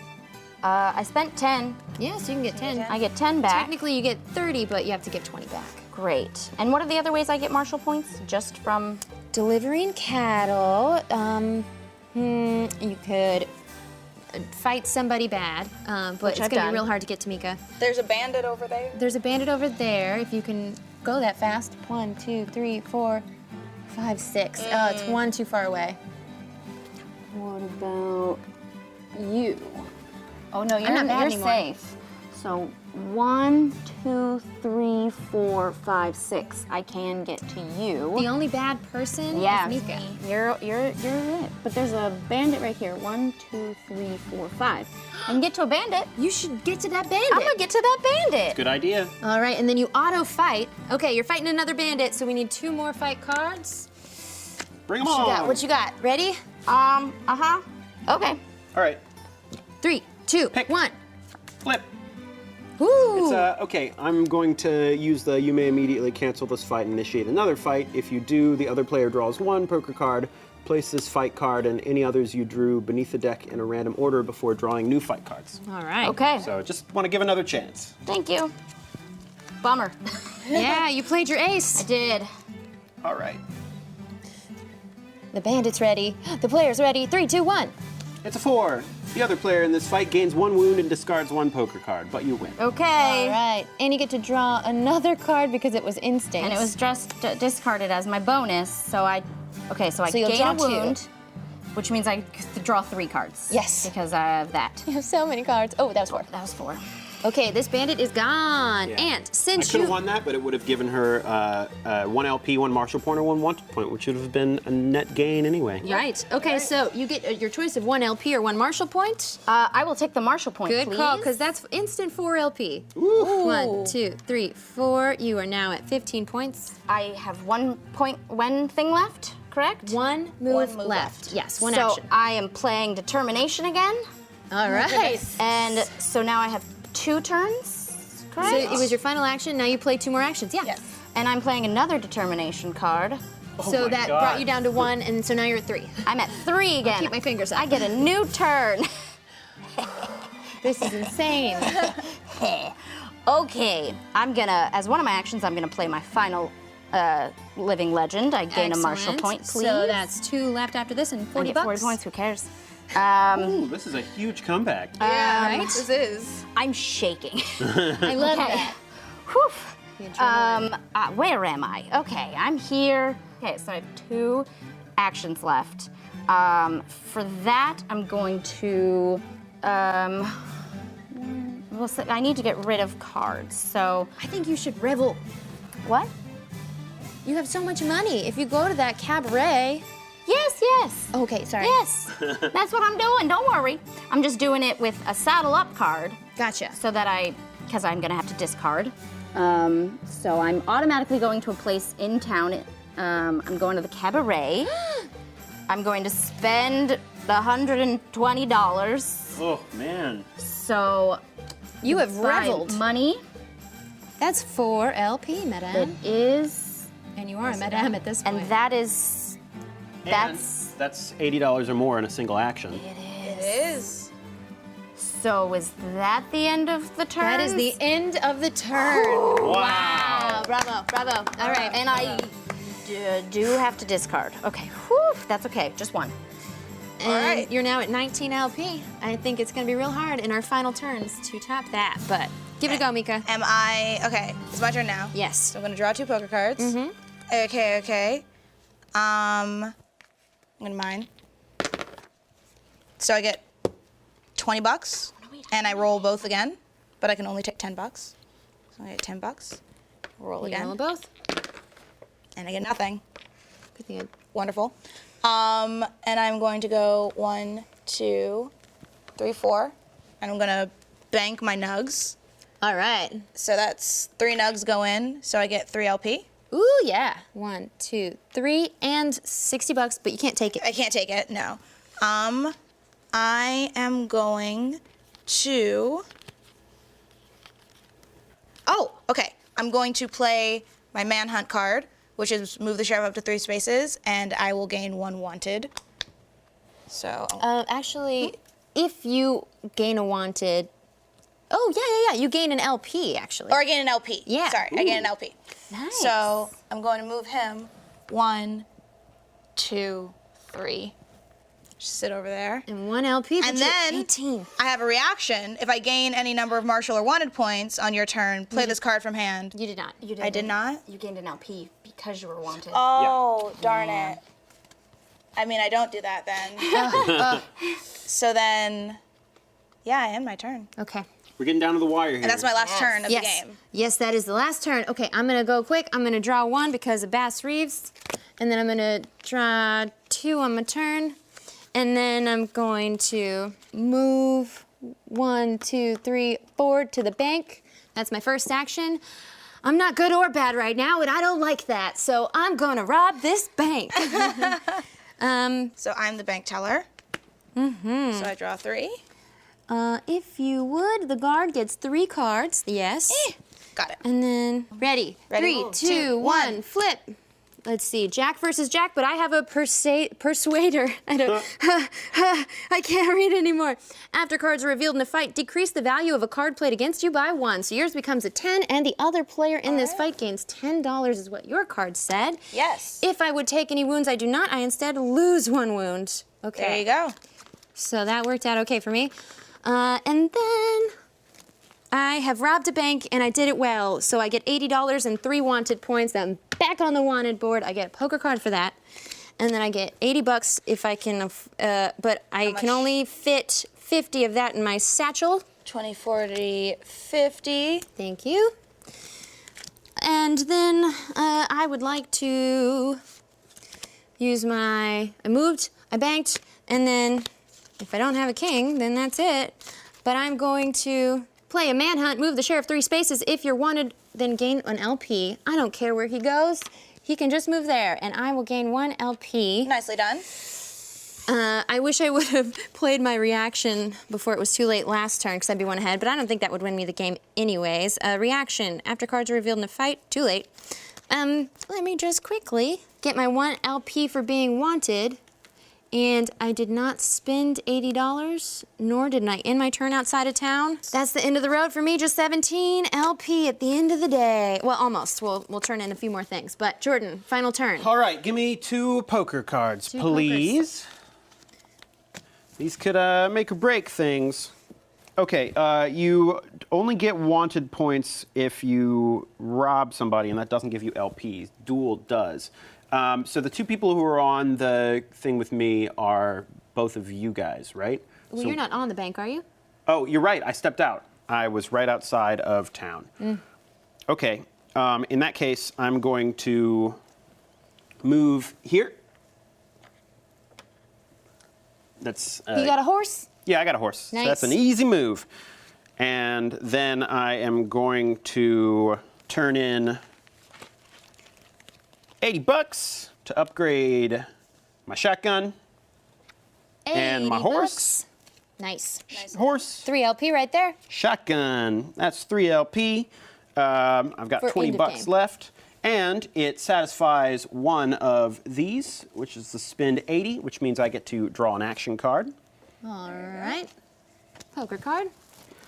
I spent 10. Yeah, so you can get 10. I get 10 back. Technically, you get 30, but you have to give 20 back. Great. And what are the other ways I get Marshall points? Just from... Delivering cattle. You could fight somebody bad, but Which it's I've gonna done. be real hard to get Tamika. There's a bandit over there. There's a bandit over there. If you can go that fast. 1, 2, 3, 4, 5, 6. Oh, it's 1 too far away. What about you? Oh no, not bad you're anymore. safe. So 1, 2, 3, 4, 5, 6. I can get to you. The only bad person Yeah, is Mika. You're it. But there's a bandit right here. 1, 2, 3, 4, 5. I can get to a bandit. You should get to that bandit. I'm gonna get to that bandit. Good idea. All right, and then you auto fight. Okay, you're fighting another bandit, so we need 2 more fight cards. Bring them What you on. got? What you got? Ready? Okay. All right, 3, 2, Pick. 1. flip. Ooh. It's okay. I'm going to use the you may immediately cancel this fight and initiate another fight. If you do, the other player draws 1 poker card, place this fight card and any others you drew beneath the deck in a random order before drawing new fight cards. All right. Okay. So just want to give another chance. Thank you. Bummer. Yeah, you played your ace. I did. All right. The bandit's ready. The player's ready. 3, 2, 1. It's a 4. The other player in this fight gains 1 wound and discards 1 poker card, but you win. Okay. All right. And you get to draw another card because it was instinct. And it was just discarded as my bonus, so I So you'll gain draw a 2. wound, which means I draw 3 cards. Yes. Because I have that. You have so many cards. Oh, that was 4. That was 4. Okay, this bandit is gone. Yeah. And I since could you have won that, but it would have given her 1 LP, 1 Marshall point, or 1 wanted point, which would have been a net gain anyway. Right. Okay, so you get your choice of 1 LP or 1 Marshall point. I will take the Marshall point, Good please. call, because that's instant 4 LP. Ooh. 1, 2, 3, 4. You are now at 15 points. I have 1 point, 1 thing left, correct? 1 move left. Yes, 1 so action. I am playing Determination again, All right. and so now I have 2 turns, correct? So it was your final action. Now you play 2 more actions. Yeah. Yes. And I'm playing another Determination card. So my that God. brought you down to 1, and so now you're at 3. I'm at 3 again. keep my fingers up. I get a new turn. This is insane. Okay, I'm gonna, as one of my actions, I'm gonna play my final living legend. I gain a marshal Excellent. point, please. So that's 2 left after this and 40 I get bucks. 40 points, who cares? Ooh, this is a huge comeback. Yeah, right? this is. I'm shaking. I love that. Whew. The adrenaline. Where am I? Okay, I'm here. Okay, so I have 2 actions left. For that, I'm going to, I need to get rid of cards, so. I think you should revel. What? You have so much money. If you go to that cabaret. Yes. Okay, sorry. Yes, that's what I'm doing, don't worry. I'm just doing it with a saddle up card Gotcha. so that because I'm gonna have to discard. So I'm automatically going to a place in town. I'm going to the cabaret. I'm going to spend the $120. Oh, man. So You have by reveled. money, That's 4 LP, it madame. is, And you are a madame at this point. and that's That's $80 or more in a single action. It is. so is that the end of the turn? That is the end of the turn. Wow. Bravo. All right. And I do have to discard. Okay, whew, that's okay, just 1. And right. you're now at 19 LP. I think it's going to be real hard in our final turns to top that, but give it a go, Mika. Am I okay? It's my turn now. Yes. So I'm gonna draw 2 poker cards. Okay. I'm gonna mine. So I get 20 bucks, and I roll both again, but I can only take 10 bucks. So I get 10 bucks. Roll You again, roll both. and I get nothing. Good thing. Wonderful. And I'm going to go 1, 2, 3, 4, and I'm gonna bank my nugs. All right. So that's 3 nugs go in, so I get 3 LP. Ooh, yeah. 1, 2, 3, and 60 bucks, but you can't take it. I can't take it, no. I am going to. Oh, okay. I'm going to play my manhunt card, which is move the sheriff up to 3 spaces, and I will gain 1 wanted. So. Actually, if you gain a wanted. Oh, yeah. You gain an LP, actually. Or I gain an LP. Yeah. Sorry, I gain an LP. Nice. So I'm going to move him 1, 2, 3. Just sit over there. And 1 LP, but And you're then 18. I have a reaction. If I gain any number of martial or wanted points on your turn, play this card from hand. You did not. I did not? You gained an LP because you were wanted. Oh, darn it. I mean, I don't do that then. So then, yeah, I end my turn. Okay. We're getting down to the wire here. And that's my last turn of the Yes. game. Yes, that is the last turn. Okay, I'm gonna go quick. I'm gonna draw 1 because of Bass Reeves. And then I'm gonna draw 2 on my turn. And then I'm going to move 1, 2, 3 forward to the bank. That's my first action. I'm not good or bad right now, and I don't like that. So I'm gonna rob this bank. So I'm the bank teller. So I draw 3. If you would, the guard gets 3 cards. Yes. Got it. And then ready. Ready? 3, 2, 1, flip. Let's see, Jack versus Jack, but I have a persuader. I don't. I can't read anymore. After cards are revealed in a fight, decrease the value of a card played against you by 1. So yours becomes a 10, and the other player in this fight gains $10, is what your card said. Yes. If I would take any wounds, I do not. I instead lose 1 wound. Okay. There you go. So that worked out okay for me. And then I have robbed a bank and I did it well. So I get $80 and 3 wanted points. I'm back on the wanted board. I get a poker card for that. And then I get 80 bucks if I can, but I can only fit 50 of that in my satchel. 20, 40, 50. Thank you. And then I would like to use I moved, I banked, and then if I don't have a king, then that's it. But I'm going to play a manhunt, move the sheriff 3 spaces. If you're wanted, then gain an LP. I don't care where he goes. He can just move there, and I will gain 1 LP. Nicely done. I wish I would have played my reaction before it was too late last turn, because I'd be 1 ahead, but I don't think that would win me the game anyways. Reaction, after cards are revealed in a fight, too late. Let me just quickly get my 1 LP for being wanted And I did not spend $80, nor did I end my turn outside of town. That's the end of the road for me, just 17 LP at the end of the day. Well, almost. We'll turn in a few more things. But Jordan, final turn. All right, give me 2 poker cards, please. These could make or break things. Okay, you only get wanted points if you rob somebody, and that doesn't give you LPs. Duel does. So the 2 people who are on the thing with me are both of you guys, right? Well, So- you're not on the bank, are you? Oh, you're right. I stepped out. I was right outside of town. Okay. In that case, I'm going to move here. That's. You got a horse? Yeah, I got a horse. So that's Nice. an easy move. And then I am going to turn in $80 to upgrade my shotgun and my 80 horse. bucks. Nice. Horse. 3 LP right there. Shotgun. That's 3 LP. I've got For 20 end of bucks game. left. And it satisfies one of these, which is the spend 80, which means I get to draw an action card. All right. Poker card.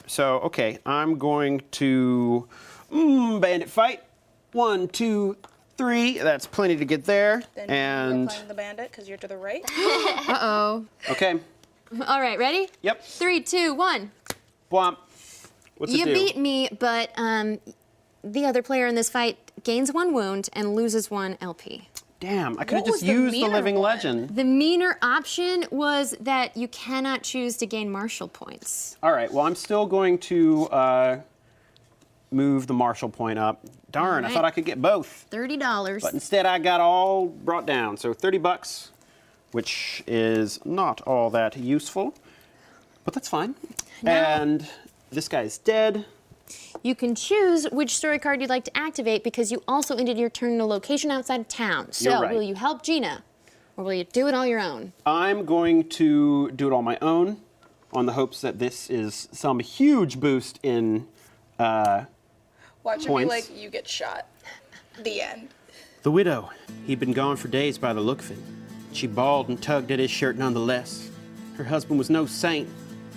So, okay, I'm going to bandit fight. 1, 2, 3. That's plenty to get there. Then And you're playing the bandit because you're to the right. Uh-oh. okay, All right, ready? yep. 3, 2, 1. Womp. What's it You do? beat me, but the other player in this fight gains 1 wound and loses 1 LP. Damn, I could have What was just the used the meaner living one? legend. The meaner option was that you cannot choose to gain martial points. All right, well, I'm still going to move the Marshall point up. Darn, I All thought right. I could get both. $30. But instead, I got all brought down. So 30 bucks, which is not all that useful, but that's fine. And this guy's dead. You can choose which story card you'd like to activate because you also ended your turn in a location outside of town. So You're right. will you help Gina or will you do it all your own? I'm going to do it on my own on the hopes that this is some huge boost in Watch it be Points. like you get shot. The end. the widow. He'd been gone for days by the look of it. She bawled and tugged at his shirt nonetheless. Her husband was no saint,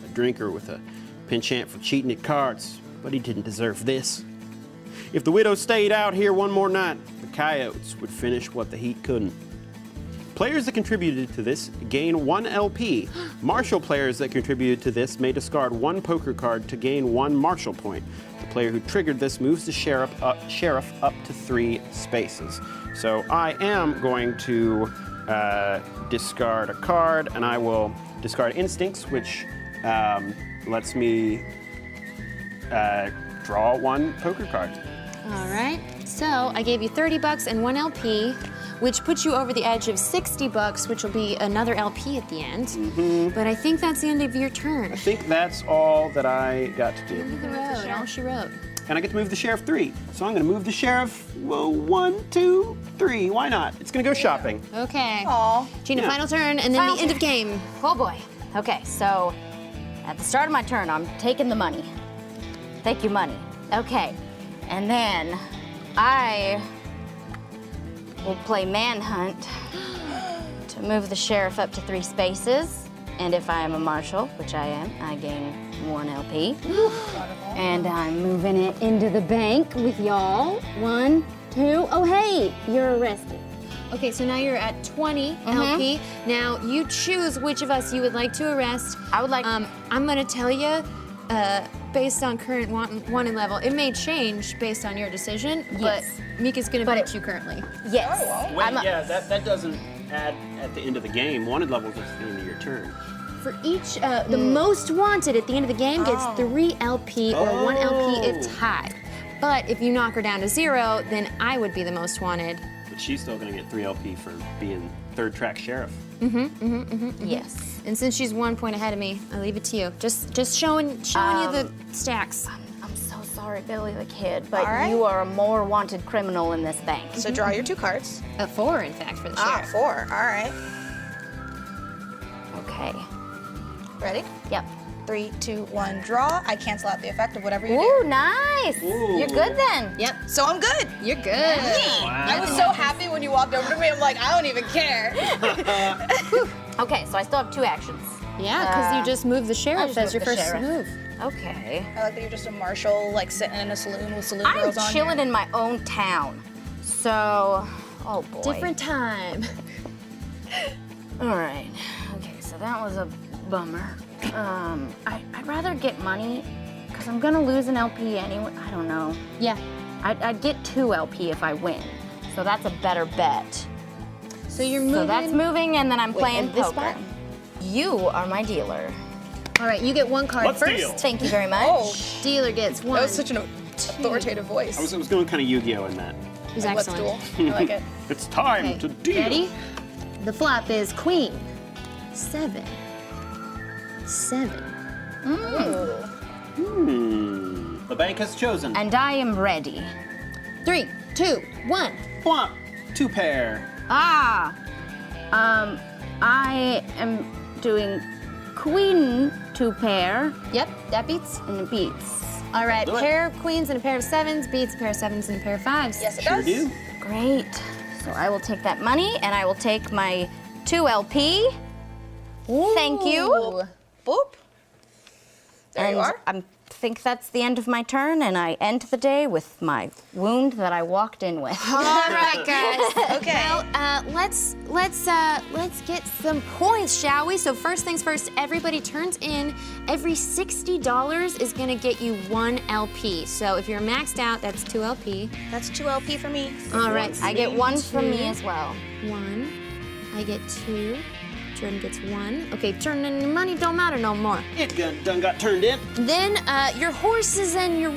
a drinker with a penchant for cheating at cards, but he didn't deserve this. If the widow stayed out here one more night, the coyotes would finish what the heat couldn't. Players that contributed to this gain 1 LP. Marshal players that contributed to this may discard 1 poker card to gain 1 Marshal point. The player who triggered this moves the sheriff up to 3 spaces. So I am going to discard a card, and I will discard Instincts, which lets me draw 1 poker card. All right. So I gave you $30 and 1 LP, which puts you over the edge of $60, which will be another LP at the end. But I think that's the end of your turn. I think that's all that I got to do. The road, all she wrote. And I get to move the sheriff 3. So I'm going to move the sheriff, 1, 2, 3. Why not? It's going to go shopping. Okay. Aw. Gina, Yeah. final turn, and then Final the end turn. of game. Oh boy. Okay, so at the start of my turn, I'm taking the money. Thank you, money. Okay, and then I will play Manhunt to move the sheriff up to 3 spaces. And if I am a marshal, which I am, I gain 1 LP. And I'm moving it into the bank with y'all. 1, 2. Oh, hey, you're arrested. Okay, so now you're at 20 LP. Now you choose which of us you would like to arrest. I would like- I'm gonna tell you, based on current wanted level, it may change based on your decision. Yes. But Mika's gonna beat you currently. Yes. Wait, I'm a- yeah, that doesn't add at the end of the game. Wanted levels is at the end of your turn. For each, the most wanted at the end of the game gets 3 LP or 1 LP if tied. But if you knock her down to 0, then I would be the most wanted. But she's still going to get 3 LP for being 3rd track sheriff. Yes. And since she's 1 point ahead of me, I leave it to you. Just showing you the stacks. I'm so sorry, Billy the Kid, but All right. you are a more wanted criminal in this bank. So draw your 2 cards. 4, in fact, for the Ah, sheriff. 4. All right. Okay. Ready? Yep. 3, 2, 1, draw. I cancel out the effect of whatever you Ooh, nice. You're good then. Yep, do. So I'm good. you're good. I was so happy when you walked over to me. I'm like, I don't even care. Okay, so I still have 2 actions. Yeah, because you just moved the sheriff just as your moved the first sheriff. move. Okay. I like that you're just a marshal, like sitting in a saloon with saloon I'm girls on. chilling in my own town. So, oh boy. Different time. All right. Okay, so that was a bummer. I'd rather get money because I'm gonna lose an LP anyway. I don't know. Yeah. I'd get 2 LP if I win. So that's a better bet. So you're moving. So that's moving, and then I'm playing and this poker. spot? You are my dealer. All right, you get 1 card Let's first. deal. Thank you very much. Oh, Dealer gets 1. that was such an authoritative voice. I was going kind of Yu-Gi-Oh in that. It was Let's excellent. duel. I like it. It's time Okay, to deal. ready? The flop is queen. 7. 7. The bank has chosen. And I am ready. 3, 2, 1. One, 2 pair. Ah! I am doing queen 2 pair, Yep, that beats. and it beats. All right, Do it. pair of queens and a pair of 7s beats a pair of 7s and a pair of 5s. Yes, it Sure does. do. Great. So I will take that money, and I will take my 2 LP. Thank you. Ooh. Boop. There and you are. I think that's the end of my turn, and I end the day with my wound that I walked in with. All right, guys. Okay. Now, let's get some points, shall we? So first things first, everybody turns in. Every $60 is gonna get you 1 LP. So if you're maxed out, that's 2 LP. That's 2 LP for me. All right, I get 1 from 2. me as well. 1. I get 2. Jordan gets 1. Okay, turn in your money don't matter no more. It done got turned in. Then your horses and your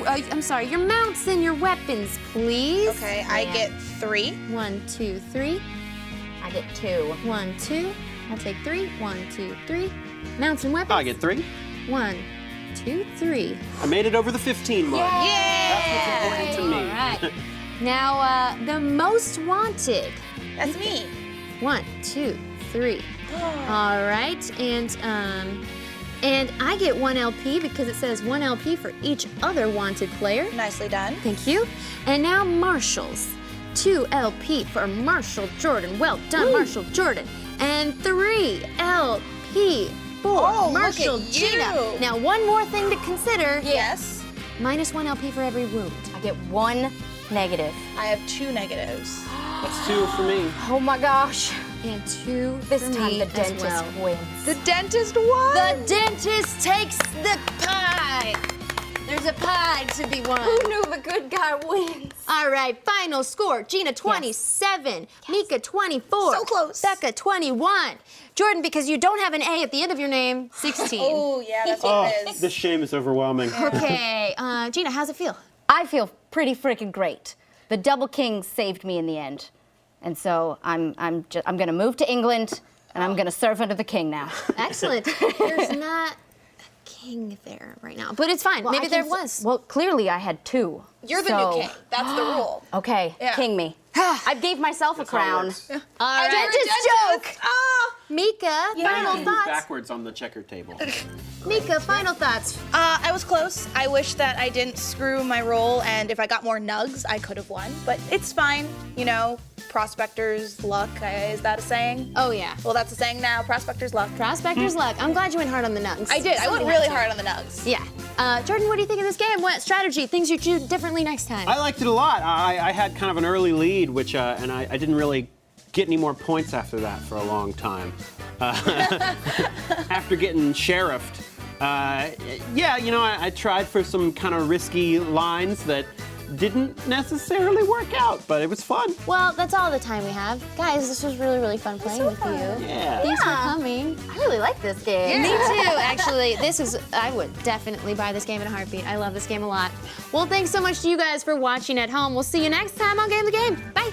your mounts and your weapons, please. Okay, I get 3. 1, 2, 3. I get 2. 1, 2. I'll take 3. 1, 2, 3. Mounts and weapons. I get 3. 1, 2, 3. I made it over the 15 mark. That's what's important to me. All right. Now the most wanted. That's me. 1, 2, 3. All right, and I get 1 LP because it says 1 LP for each other wanted player. Nicely done. Thank you. And now Marshall's 2 LP for Marshall Jordan. Well done, Marshall Jordan. And 3 LP for Oh, look Marshall at Gina. you. Now one more thing to consider. Yes. Minus 1 LP for every wound. I get 1 negative. I have 2 negatives. That's 2 for me. Oh my gosh. And 2 This for time me the as dentist well. wins. The dentist won. The dentist takes the pie. There's a pie to be won. Who knew the good guy wins? All right, final score. Gina, 27. Mika, 24. So close. Becca, 21. Jordan, because you don't have an A at the end of your name, 16. Oh, yeah, that's Oh, what it is. this shame is overwhelming. Okay, Gina, how's it feel? I feel pretty freaking great. The Double King saved me in the end. And so I'm gonna move to England and I'm gonna serve under the king now. Excellent. There's not a king there right now, but it's fine. Maybe there was. Well, clearly I had 2. You're the So- new king. That's the rule. Okay, Yeah. king me. I gave myself a That's how it crown. works. All right. Dentist joke. Ah. Mika, final Move thoughts. backwards on the checker table. Mika, final thoughts. I was close. I wish that I didn't screw my roll, and if I got more nugs, I could have won. But it's fine. You know, prospector's luck. Is that a saying? Oh yeah. Well, that's a saying now. Prospector's luck. Prospector's luck. I'm glad you went hard on the nugs. I did. I went Something really had to. hard on the nugs. Yeah. Jordan, what do you think of this game? What strategy? Things you do differently next time? I liked it a lot. I had kind of an early lead, which and I didn't really get any more points after that for a long time. After getting sheriffed, yeah, you know, I tried for some kind of risky lines that didn't necessarily work out, but it was fun. Well, that's all the time we have. Guys, this was really, really fun playing with you. Yeah. Thanks for coming. I really like this game. Me too, actually. I would definitely buy this game in a heartbeat. I love this game a lot. Well, thanks so much to you guys for watching at home. We'll see you next time on Game the Game. Bye.